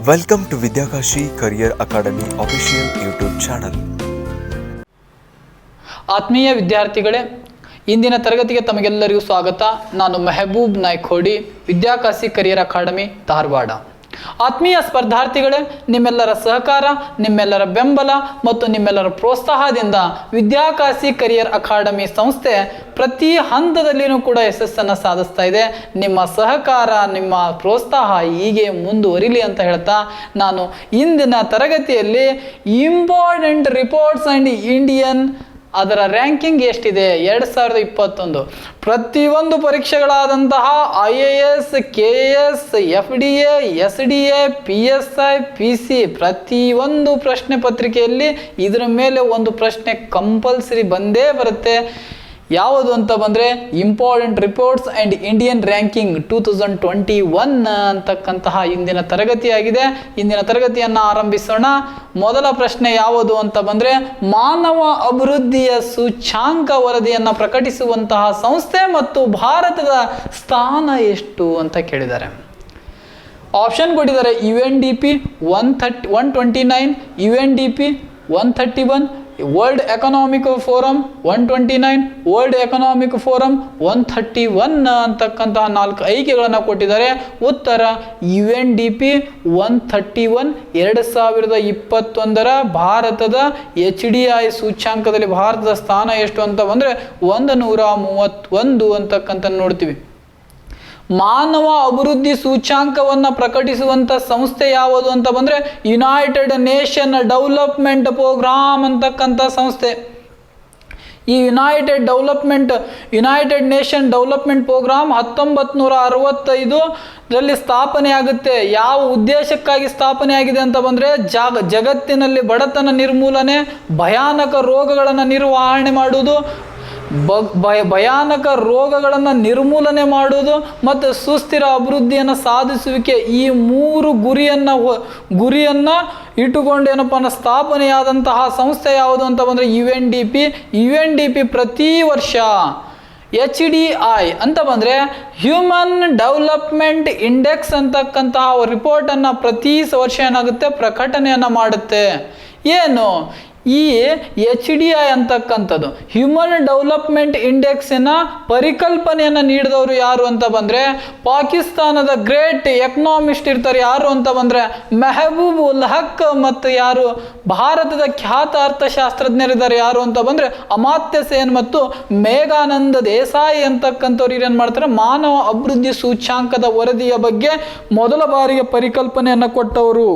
Welcome to Vidyakashi Career Academy official YouTube channel. ಆತ್ಮೀಯ ವಿದ್ಯಾರ್ಥಿಗಳೇ, ಇಂದಿನ ತರಗತಿಗೆ ತಮಗೆಲ್ಲರಿಗೂ ಸ್ವಾಗತ. ನಾನು ಮೆಹಬೂಬ್ ನಾಯ್ಕೋಡಿ, ವಿದ್ಯಾಕಾಶಿ ಕರಿಯರ್ ಅಕಾಡೆಮಿ ಧಾರವಾಡ. ಆತ್ಮೀಯ ಸ್ಪರ್ಧಾರ್ಥಿಗಳೇ, ನಿಮ್ಮೆಲ್ಲರ ಸಹಕಾರ, ನಿಮ್ಮೆಲ್ಲರ ಬೆಂಬಲ ಮತ್ತು ನಿಮ್ಮೆಲ್ಲರ ಪ್ರೋತ್ಸಾಹದಿಂದ ವಿದ್ಯಾಕಾಶಿ ಕರಿಯರ್ ಅಕಾಡೆಮಿ ಸಂಸ್ಥೆ ಪ್ರತಿ ಹಂತದಲ್ಲಿಯೂ ಕೂಡ ಯಶಸ್ಸನ್ನು ಸಾಧಿಸ್ತಾ ಇದೆ. ನಿಮ್ಮ ಸಹಕಾರ, ನಿಮ್ಮ ಪ್ರೋತ್ಸಾಹ ಹೀಗೆ ಮುಂದುವರಿಲಿ ಅಂತ ಹೇಳ್ತಾ ನಾನು ಇಂದಿನ ತರಗತಿಯಲ್ಲಿ ಇಂಪಾರ್ಟೆಂಟ್ ರಿಪೋರ್ಟ್ಸ್ ಆ್ಯಂಡ್ ಇಂಡಿಯನ್ ಅದರ ರ್ಯಾಂಕಿಂಗ್ ಎಷ್ಟಿದೆ 2021 ಪ್ರತಿಯೊಂದು ಪರೀಕ್ಷೆಗಳಾದಂತಹ IAS, KS, FDA, SDA, PSI, PC ಪ್ರತಿಯೊಂದು ಪ್ರಶ್ನೆ ಪತ್ರಿಕೆಯಲ್ಲಿ ಇದರ ಮೇಲೆ ಒಂದು ಪ್ರಶ್ನೆ ಕಂಪಲ್ಸರಿ ಬಂದೇ ಬರುತ್ತೆ. ಯಾವುದು ಅಂತ ಬಂದರೆ important reports and Indian ranking 2021 ಅಂತಕ್ಕಂತಹ ಇಂದಿನ ತರಗತಿಯಾಗಿದೆ. ಇಂದಿನ ತರಗತಿಯನ್ನು ಆರಂಭಿಸೋಣ. ಮೊದಲ ಪ್ರಶ್ನೆ ಯಾವುದು ಅಂತ ಬಂದರೆ, ಮಾನವ ಅಭಿವೃದ್ಧಿಯ ಸೂಚ್ಯಾಂಕ ವರದಿಯನ್ನು ಪ್ರಕಟಿಸುವಂತಹ ಸಂಸ್ಥೆ ಮತ್ತು ಭಾರತದ ಸ್ಥಾನ ಎಷ್ಟು ಅಂತ ಕೇಳಿದ್ದಾರೆ. ಆಪ್ಷನ್ ಕೊಟ್ಟಿದ್ದಾರೆ UNDP 129, UNDP 131, world Economic forum 129, world Economic forum 131 ಅಂತಕ್ಕಂತಹ 4 ಆಯ್ಕೆಗಳನ್ನು ಕೊಟ್ಟಿದ್ದಾರೆ. ಉತ್ತರ UNDP 131. 2021 ಭಾರತದ HDI ಸೂಚ್ಯಾಂಕದಲ್ಲಿ ಭಾರತದ ಸ್ಥಾನ ಎಷ್ಟು ಅಂತ ಬಂದರೆ 131 ಅಂತಕ್ಕಂಥ ನೋಡ್ತೀವಿ. ಮಾನವ ಅಭಿವೃದ್ಧಿ ಸೂಚ್ಯಾಂಕವನ್ನು ಪ್ರಕಟಿಸುವಂಥ ಸಂಸ್ಥೆ ಯಾವುದು ಅಂತ ಬಂದರೆ ಯುನೈಟೆಡ್ ನೇಷನ್ ಡೆವಲಪ್ಮೆಂಟ್ ಪ್ರೋಗ್ರಾಮ್ ಅಂತಕ್ಕಂಥ ಸಂಸ್ಥೆ. ಈ ಯುನೈಟೆಡ್ ನೇಷನ್ ಡೆವಲಪ್ಮೆಂಟ್ ಪ್ರೋಗ್ರಾಮ್ 1965ರಲ್ಲಿ ಸ್ಥಾಪನೆ ಆಗುತ್ತೆ. ಯಾವ ಉದ್ದೇಶಕ್ಕಾಗಿ ಸ್ಥಾಪನೆ ಆಗಿದೆ ಅಂತ ಬಂದರೆ ಜಗತ್ತಿನಲ್ಲಿ ಬಡತನ ನಿರ್ಮೂಲನೆ, ಭಯಾನಕ ರೋಗಗಳನ್ನು ನಿರ್ವಹಣೆ ಮಾಡುವುದು, ಭಯಾನಕ ರೋಗಗಳನ್ನು ನಿರ್ಮೂಲನೆ ಮಾಡುವುದು ಮತ್ತು ಸುಸ್ಥಿರ ಅಭಿವೃದ್ಧಿಯನ್ನು ಸಾಧಿಸುವಿಕೆ, ಈ 3 ಗುರಿಯನ್ನು ಇಟ್ಟುಕೊಂಡು ಏನಪ್ಪ ಸ್ಥಾಪನೆಯಾದಂತಹ ಸಂಸ್ಥೆ ಯಾವುದು ಅಂತ ಬಂದರೆ UNDP ಪ್ರತಿ ವರ್ಷ HDI ಅಂತ ಬಂದರೆ ಹ್ಯೂಮನ್ ಡೆವಲಪ್ಮೆಂಟ್ ಇಂಡೆಕ್ಸ್ ಅಂತಕ್ಕಂತಹ ರಿಪೋರ್ಟನ್ನು ಪ್ರತಿ ವರ್ಷ ಏನಾಗುತ್ತೆ ಪ್ರಕಟಣೆಯನ್ನು ಮಾಡುತ್ತೆ. ಏನು ಈ HDI ಅಂತಕ್ಕಂಥದ್ದು ಹ್ಯೂಮನ್ ಡೆವಲಪ್ಮೆಂಟ್ ಇಂಡೆಕ್ಸಿನ ಪರಿಕಲ್ಪನೆಯನ್ನು ನೀಡಿದವರು ಯಾರು ಅಂತ ಬಂದರೆ ಪಾಕಿಸ್ತಾನದ ಗ್ರೇಟ್ ಎಕನಾಮಿಸ್ಟ್ ಇರ್ತಾರೆ. ಯಾರು ಅಂತ ಬಂದರೆ ಮೆಹಬೂಬ್ ಉಲ್ ಹಕ್. ಮತ್ತು ಯಾರು ಭಾರತದ ಖ್ಯಾತ ಅರ್ಥಶಾಸ್ತ್ರಜ್ಞರಿದ್ದಾರೆ ಯಾರು ಅಂತ ಬಂದರೆ ಅಮಾತ್ಯ ಸೇನ್ ಮತ್ತು ಮೇಘಾನಂದ ದೇಸಾಯಿ ಅಂತಕ್ಕಂಥವ್ರು ಏನು ಮಾಡ್ತಾರೆ, ಮಾನವ ಅಭಿವೃದ್ಧಿ ಸೂಚ್ಯಾಂಕದ ವರದಿಯ ಬಗ್ಗೆ ಮೊದಲ ಬಾರಿಗೆ ಪರಿಕಲ್ಪನೆಯನ್ನು ಕೊಟ್ಟವರು.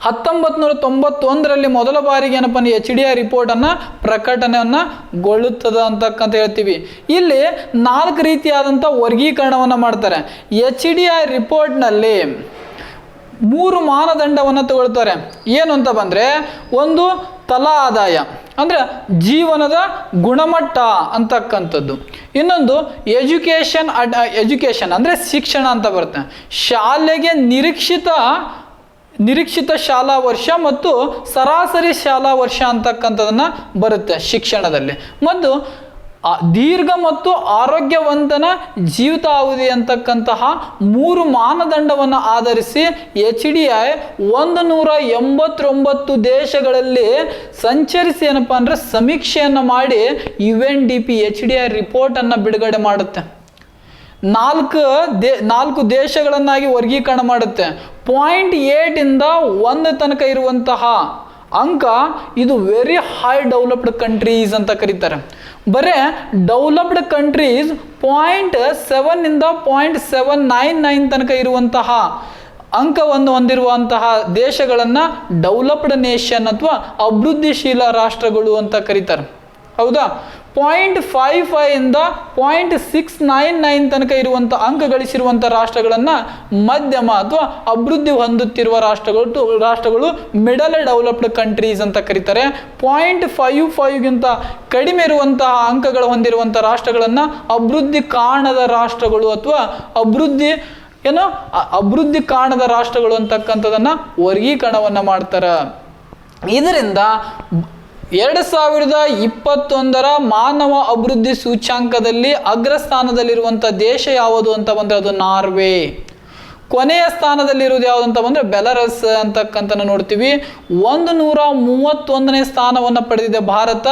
1991ರಲ್ಲಿ ಮೊದಲ ಬಾರಿಗೆ ಏನಪ್ಪ HDI ರಿಪೋರ್ಟನ್ನು ಪ್ರಕಟಣೆಯನ್ನು ಗೊಳ್ಳುತ್ತದೆ ಅಂತಕ್ಕಂತ ಹೇಳ್ತೀವಿ. ಇಲ್ಲಿ 4 ರೀತಿಯಾದಂಥ ವರ್ಗೀಕರಣವನ್ನು ಮಾಡ್ತಾರೆ. HDI ರಿಪೋರ್ಟ್ನಲ್ಲಿ 3 ಮಾನದಂಡವನ್ನು ತಗೊಳ್ತಾರೆ. ಏನು ಅಂತ ಬಂದರೆ, ಒಂದು ತಲಾ ಆದಾಯ ಅಂದರೆ ಜೀವನದ ಗುಣಮಟ್ಟ ಅಂತಕ್ಕಂಥದ್ದು. ಇನ್ನೊಂದು ಎಜುಕೇಷನ್ ಅಂದರೆ ಶಿಕ್ಷಣ ಅಂತ ಬರುತ್ತೆ. ಶಾಲೆಗೆ ನಿರೀಕ್ಷಿತ ಶಾಲಾ ವರ್ಷ ಮತ್ತು ಸರಾಸರಿ ಶಾಲಾ ವರ್ಷ ಅಂತಕ್ಕಂಥದನ್ನು ಬರುತ್ತೆ ಶಿಕ್ಷಣದಲ್ಲಿ. ಮತ್ತು ದೀರ್ಘ ಮತ್ತು ಆರೋಗ್ಯವಂತನ ಜೀವಿತಾವಧಿ ಅಂತಕ್ಕಂತಹ 3 ಮಾನದಂಡವನ್ನು ಆಧರಿಸಿ HDI 189 ದೇಶಗಳಲ್ಲಿ ಸಂಚರಿಸಿ ಏನಪ್ಪ ಅಂದರೆ ಸಮೀಕ್ಷೆಯನ್ನು ಮಾಡಿ UNDP HDI ರಿಪೋರ್ಟನ್ನು ಬಿಡುಗಡೆ ಮಾಡುತ್ತೆ. 4 ದೇಶಗಳನ್ನಾಗಿ ವರ್ಗೀಕರಣ ಮಾಡುತ್ತೆ. 0.8 ಇಂದ 1 ತನಕ ಇರುವಂತಹ ಅಂಕ ಇದು ವೆರಿ ಹೈ ಡೆವಲಪ್ಡ್ ಕಂಟ್ರೀಸ್ ಅಂತ ಕರೀತಾರೆ. ಬರೇ ಡೆವಲಪ್ಡ್ ಕಂಟ್ರೀಸ್ 0.7 ಇಂದ 0.799 ತನಕ ಇರುವಂತಹ ಅಂಕವನ್ನು ಹೊಂದಿರುವಂತಹ ದೇಶಗಳನ್ನು ಡೆವಲಪ್ಡ್ ನೇಷನ್ ಅಥವಾ ಅಭಿವೃದ್ಧಿಶೀಲ ರಾಷ್ಟ್ರಗಳು ಅಂತ ಕರೀತಾರೆ. ಹೌದಾ? 0.55 ಇಂದ 0.699 ತನಕ ಇರುವಂಥ ಅಂಕ ಗಳಿಸಿರುವಂಥ ರಾಷ್ಟ್ರಗಳನ್ನು ಮಧ್ಯಮ ಅಥವಾ ಅಭಿವೃದ್ಧಿ ಹೊಂದುತ್ತಿರುವ ರಾಷ್ಟ್ರಗಳು ಮಿಡಲ್ ಡೆವಲಪ್ಡ್ ಕಂಟ್ರೀಸ್ ಅಂತ ಕರೀತಾರೆ. 0.55ಗಿಂತ ಕಡಿಮೆ ಇರುವಂತಹ ಅಂಕಗಳು ಹೊಂದಿರುವಂಥ ರಾಷ್ಟ್ರಗಳನ್ನು ಅಭಿವೃದ್ಧಿ ಕಾಣದ ರಾಷ್ಟ್ರಗಳು ಅಥವಾ ಅಭಿವೃದ್ಧಿ ಕಾಣದ ರಾಷ್ಟ್ರಗಳು ಅಂತಕ್ಕಂಥದನ್ನು ವರ್ಗೀಕರಣವನ್ನು ಮಾಡ್ತಾರೆ. ಇದರಿಂದ 2021 ಮಾನವ ಅಭಿವೃದ್ಧಿ ಸೂಚ್ಯಾಂಕದಲ್ಲಿ ಅಗ್ರಸ್ಥಾನದಲ್ಲಿರುವಂಥ ದೇಶ ಯಾವುದು ಅಂತ ಬಂದರೆ ಅದು ನಾರ್ವೆ. ಕೊನೆಯ ಸ್ಥಾನದಲ್ಲಿರುವುದು ಯಾವುದು ಅಂತ ಬಂದರೆ ಬೆಲಾರಸ್ ಅಂತಕ್ಕಂಥ ನೋಡ್ತೀವಿ. 131ನೇ ಸ್ಥಾನವನ್ನು ಪಡೆದಿದೆ ಭಾರತ.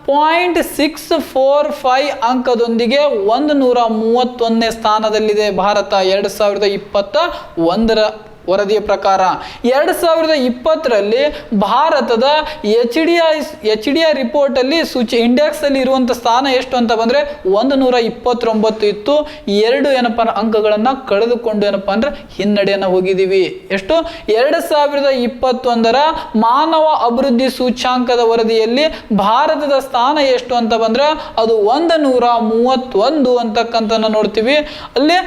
0.645 ಅಂಕದೊಂದಿಗೆ 131ನೇ ಸ್ಥಾನದಲ್ಲಿದೆ ಭಾರತ 2021ರ ವರದಿಯ ಪ್ರಕಾರ. 2020ರಲ್ಲಿ ಭಾರತದ HDI ರಿಪೋರ್ಟಲ್ಲಿ ಇಂಡೆಕ್ಸಲ್ಲಿ ಇರುವಂಥ ಸ್ಥಾನ ಎಷ್ಟು ಅಂತ ಬಂದರೆ 129 ಇತ್ತು. 2 ಏನಪ್ಪ ಅಂಕಗಳನ್ನು ಕಳೆದುಕೊಂಡು ಏನಪ್ಪ ಅಂದರೆ ಹಿನ್ನಡೆಯನ್ನು ಹೋಗಿದ್ದೀವಿ. ಎಷ್ಟು? 2021ರ ಮಾನವ ಅಭಿವೃದ್ಧಿ ಸೂಚ್ಯಾಂಕದ ವರದಿಯಲ್ಲಿ ಭಾರತದ ಸ್ಥಾನ ಎಷ್ಟು ಅಂತ ಬಂದರೆ ಅದು 131 ಅಂತಕ್ಕಂಥ ನೋಡ್ತೀವಿ. ಅಲ್ಲಿ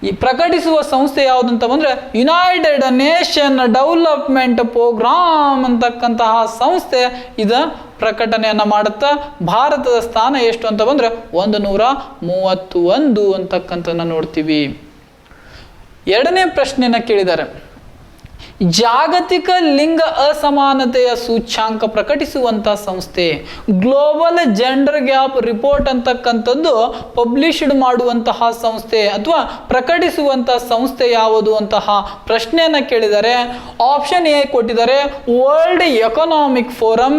ಈ ಪ್ರಕಟಿಸುವ ಸಂಸ್ಥೆ ಯಾವುದಂತ ಬಂದರೆ ಯುನೈಟೆಡ್ ನೇಷನ್ ಡೆವಲಪ್ಮೆಂಟ್ ಪ್ರೋಗ್ರಾಮ್ ಅಂತಕ್ಕಂತಹ ಸಂಸ್ಥೆ ಇದು ಪ್ರಕಟಣೆಯನ್ನು ಮಾಡುತ್ತಾ ಭಾರತದ ಸ್ಥಾನ ಎಷ್ಟು ಅಂತ ಬಂದರೆ 131 ಅಂತಕ್ಕಂಥ ನೋಡ್ತೀವಿ. ಎರಡನೇ ಪ್ರಶ್ನೆಯನ್ನು ಕೇಳಿದ್ದಾರೆ, ಜಾಗತಿಕ ಲಿಂಗ ಅಸಮಾನತೆಯ ಸೂಚ್ಯಾಂಕ ಪ್ರಕಟಿಸುವಂಥ ಸಂಸ್ಥೆ, ಗ್ಲೋಬಲ್ ಜೆಂಡರ್ ಗ್ಯಾಪ್ ರಿಪೋರ್ಟ್ ಅಂತಕ್ಕಂಥದ್ದು ಪಬ್ಲಿಷ್ಡ್ ಮಾಡುವಂತಹ ಸಂಸ್ಥೆ ಅಥವಾ ಪ್ರಕಟಿಸುವಂಥ ಸಂಸ್ಥೆ ಯಾವುದು ಅಂತಹ ಪ್ರಶ್ನೆಯನ್ನು ಕೇಳಿದರೆ ಆಪ್ಷನ್ ಎ ಕೊಟ್ಟಿದ್ದಾರೆ world Economic Forum,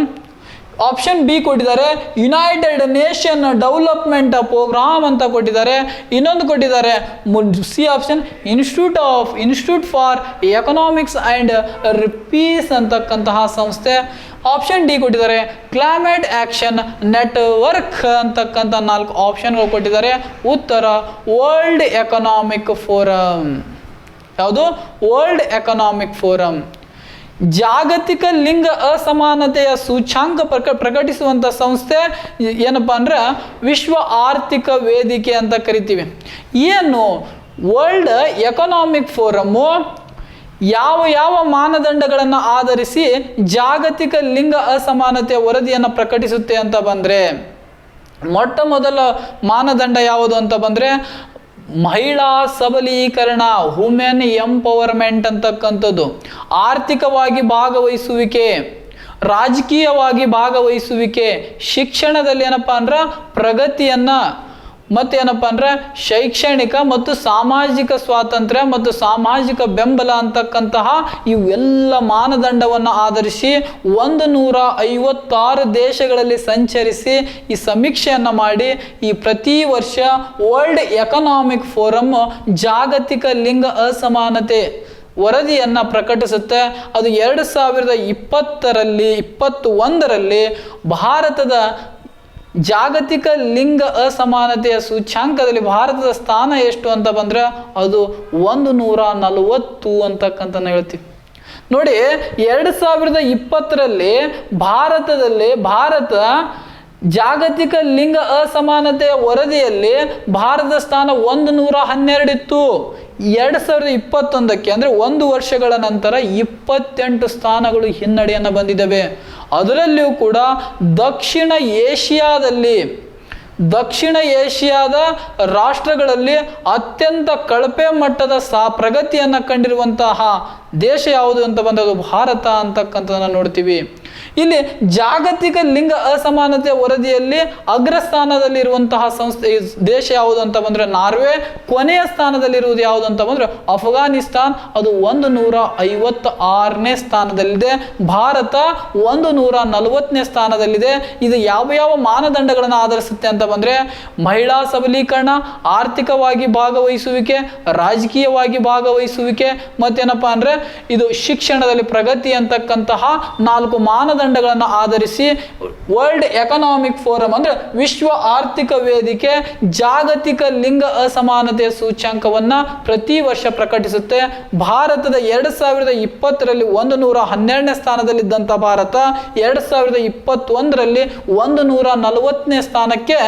option B ಕೊಟ್ಟಿದ್ದಾರೆ ಯುನೈಟೆಡ್ ನೇಷನ್ ಡೆವಲಪ್ಮೆಂಟ್ ಪ್ರೋಗ್ರಾಮ್ ಅಂತ ಕೊಟ್ಟಿದ್ದಾರೆ. ಇನ್ನೊಂದು ಕೊಟ್ಟಿದ್ದಾರೆ C option Institute for economics and piece ಅಂತಕ್ಕಂತಹ ಸಂಸ್ಥೆ. ಆಪ್ಷನ್ ಡಿ ಕೊಟ್ಟಿದ್ದಾರೆ ಕ್ಲೈಮೇಟ್ ಆಕ್ಷನ್ ನೆಟ್ವರ್ಕ್ ಅಂತಕ್ಕಂಥ 4 ಆಪ್ಷನ್ಗಳು ಕೊಟ್ಟಿದ್ದಾರೆ. ಉತ್ತರ ವರ್ಲ್ಡ್ ಎಕನಾಮಿಕ್ ಫೋರಮ್. ಯಾವುದು? World Economic Forum. ಜಾಗತಿಕ ಲಿಂಗ ಅಸಮಾನತೆಯ ಸೂಚ್ಯಾಂಕ ಪ್ರಕಟಿಸುವಂಥ ಸಂಸ್ಥೆ ಏನಪ್ಪ ಅಂದ್ರೆ ವಿಶ್ವ ಆರ್ಥಿಕ ವೇದಿಕೆ ಅಂತ ಕರಿತೀವಿ. ಏನು ವರ್ಲ್ಡ್ ಎಕನಾಮಿಕ್ ಫೋರಮ್ಮು ಯಾವ ಮಾನದಂಡಗಳನ್ನು ಆಧರಿಸಿ ಜಾಗತಿಕ ಲಿಂಗ ಅಸಮಾನತೆಯ ವರದಿಯನ್ನು ಪ್ರಕಟಿಸುತ್ತೆ ಅಂತ ಬಂದರೆ ಮೊಟ್ಟ ಮೊದಲ ಮಾನದಂಡ ಯಾವುದು ಅಂತ ಬಂದರೆ ಮಹಿಳಾ ಸಬಲೀಕರಣ, ವುಮೆನ್ ಎಂಪವರ್ಮೆಂಟ್ ಅಂತಕ್ಕಂಥದ್ದು. ಆರ್ಥಿಕವಾಗಿ ಭಾಗವಹಿಸುವಿಕೆ, ರಾಜಕೀಯವಾಗಿ ಭಾಗವಹಿಸುವಿಕೆ, ಶಿಕ್ಷಣದಲ್ಲಿ ಏನಪ್ಪ ಅಂದ್ರೆ ಪ್ರಗತಿಯನ್ನು, ಮತ್ತೇನಪ್ಪ ಅಂದ್ರೆ ಶೈಕ್ಷಣಿಕ ಮತ್ತು ಸಾಮಾಜಿಕ ಸ್ವಾತಂತ್ರ್ಯ ಮತ್ತು ಸಾಮಾಜಿಕ ಬೆಂಬಲ ಅಂತಕ್ಕಂತಹ ಇವೆಲ್ಲ ಮಾನದಂಡವನ್ನು ಆಧರಿಸಿ 156 ದೇಶಗಳಲ್ಲಿ ಸಂಚರಿಸಿ ಈ ಸಮೀಕ್ಷೆಯನ್ನು ಮಾಡಿ ಈ ಪ್ರತಿ ವರ್ಷ ವರ್ಲ್ಡ್ ಎಕನಾಮಿಕ್ ಫೋರಮ್ ಜಾಗತಿಕ ಲಿಂಗ ಅಸಮಾನತೆ ವರದಿಯನ್ನು ಪ್ರಕಟಿಸುತ್ತೆ. ಅದು 2021ರಲ್ಲಿ ಭಾರತದ ಜಾಗತಿಕ ಲಿಂಗ ಅಸಮಾನತೆಯ ಸೂಚ್ಯಾಂಕದಲ್ಲಿ ಭಾರತದ ಸ್ಥಾನ ಎಷ್ಟು ಅಂತ ಬಂದರೆ ಅದು 140 ಅಂತಕ್ಕಂಥ ಹೇಳ್ತೀವಿ. ನೋಡಿ 2020ರಲ್ಲಿ ಭಾರತ ಜಾಗತಿಕ ಲಿಂಗ ಅಸಮಾನತೆಯ ವರದಿಯಲ್ಲಿ ಭಾರತದ ಸ್ಥಾನ 112 ಇತ್ತು. 2021ಕ್ಕೆ ಅಂದರೆ 1 ವರ್ಷಗಳ ನಂತರ 28 ಸ್ಥಾನಗಳು ಹಿನ್ನಡೆಯನ್ನು ಬಂದಿದ್ದಾವೆ. ಅದರಲ್ಲಿಯೂ ಕೂಡ ದಕ್ಷಿಣ ಏಷ್ಯಾದ ರಾಷ್ಟ್ರಗಳಲ್ಲಿ ಅತ್ಯಂತ ಕಳಪೆ ಮಟ್ಟದ ಪ್ರಗತಿಯನ್ನು ಕಂಡಿರುವಂತಹ ದೇಶ ಯಾವುದು ಅಂತ ಬಂದದ್ದು ಭಾರತ ಅಂತಕ್ಕಂಥದ್ದನ್ನು ನೋಡ್ತೀವಿ. ಇಲ್ಲಿ ಜಾಗತಿಕ ಲಿಂಗ ಅಸಮಾನತೆ ವರದಿಯಲ್ಲಿ ಅಗ್ರಸ್ಥಾನದಲ್ಲಿರುವಂತಹ ದೇಶ ಯಾವುದು ಅಂತ ಬಂದರೆ ನಾರ್ವೆ. ಕೊನೆಯ ಸ್ಥಾನದಲ್ಲಿರುವುದು ಯಾವುದು ಅಂತ ಬಂದರೆ ಅಫ್ಘಾನಿಸ್ತಾನ್, ಅದು 156ನೇ ಸ್ಥಾನದಲ್ಲಿದೆ. ಭಾರತ 140ನೇ ಸ್ಥಾನದಲ್ಲಿದೆ. ಇದು ಯಾವ ಮಾನದಂಡಗಳನ್ನು ಆಧರಿಸುತ್ತೆ ಅಂತ ಬಂದರೆ ಮಹಿಳಾ ಸಬಲೀಕರಣ, ಆರ್ಥಿಕವಾಗಿ ಭಾಗವಹಿಸುವಿಕೆ, ರಾಜಕೀಯವಾಗಿ ಭಾಗವಹಿಸುವಿಕೆ, ಮತ್ತೇನಪ್ಪ ಅಂದರೆ ಇದು ಶಿಕ್ಷಣದಲ್ಲಿ ಪ್ರಗತಿ ಅಂತಕ್ಕಂತಹ 4 ಮಾನದಂಡಗಳನ್ನು ಆಧರಿಸಿ ವರ್ಲ್ಡ್ ಎಕನಾಮಿಕ್ ಫೋರಮ್ ಅಂದರೆ ವಿಶ್ವ ಆರ್ಥಿಕ ವೇದಿಕೆ ಜಾಗತಿಕ ಲಿಂಗ ಅಸಮಾನತೆಯ ಸೂಚ್ಯಾಂಕವನ್ನು ಪ್ರತಿ ವರ್ಷ ಪ್ರಕಟಿಸುತ್ತೆ. ಭಾರತದ 2020ರಲ್ಲಿ 112ನೇ ಸ್ಥಾನದಲ್ಲಿದ್ದಂಥ ಭಾರತ 2021ರಲ್ಲಿ 140ನೇ ಸ್ಥಾನಕ್ಕೆ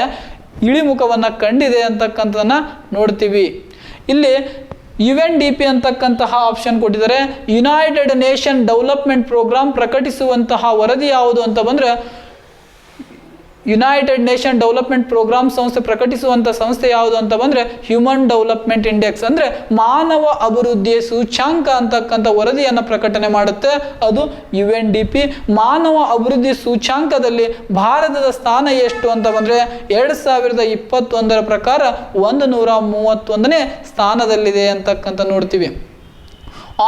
ಇಳಿಮುಖವನ್ನು ಕಂಡಿದೆ ಅಂತಕ್ಕಂಥದ್ದನ್ನು ನೋಡ್ತೀವಿ. ಇಲ್ಲಿ UNDP ಅಂತಕ್ಕಂತಹ ಆಪ್ಷನ್ ಕೊಟ್ಟಿದ್ದಾರೆ. ಯುನೈಟೆಡ್ ನೇಷನ್ ಡೆವಲಪ್ಮೆಂಟ್ ಪ್ರೋಗ್ರಾಮ್ ಪ್ರಕಟಿಸುವಂತಹ ವರದಿ ಯಾವುದು ಅಂತ ಬಂದರೆ ಯುನೈಟೆಡ್ ನೇಷನ್ ಡೆವಲಪ್ಮೆಂಟ್ ಪ್ರೋಗ್ರಾಮ್ ಸಂಸ್ಥೆ ಪ್ರಕಟಿಸುವಂಥ ಸಂಸ್ಥೆ ಯಾವುದು ಅಂತ ಬಂದರೆ ಹ್ಯೂಮನ್ ಡೆವಲಪ್ಮೆಂಟ್ ಇಂಡೆಕ್ಸ್ ಅಂದರೆ ಮಾನವ ಅಭಿವೃದ್ಧಿಯ ಸೂಚ್ಯಾಂಕ ಅಂತಕ್ಕಂಥ ವರದಿಯನ್ನು ಪ್ರಕಟಣೆ ಮಾಡುತ್ತೆ. ಅದು UNDP. ಮಾನವ ಅಭಿವೃದ್ಧಿ ಸೂಚ್ಯಾಂಕದಲ್ಲಿ ಭಾರತದ ಸ್ಥಾನ ಎಷ್ಟು ಅಂತ ಬಂದರೆ 2021ರ ಪ್ರಕಾರ 131ನೇ ಸ್ಥಾನದಲ್ಲಿದೆ ಅಂತಕ್ಕಂಥ ನೋಡ್ತೀವಿ.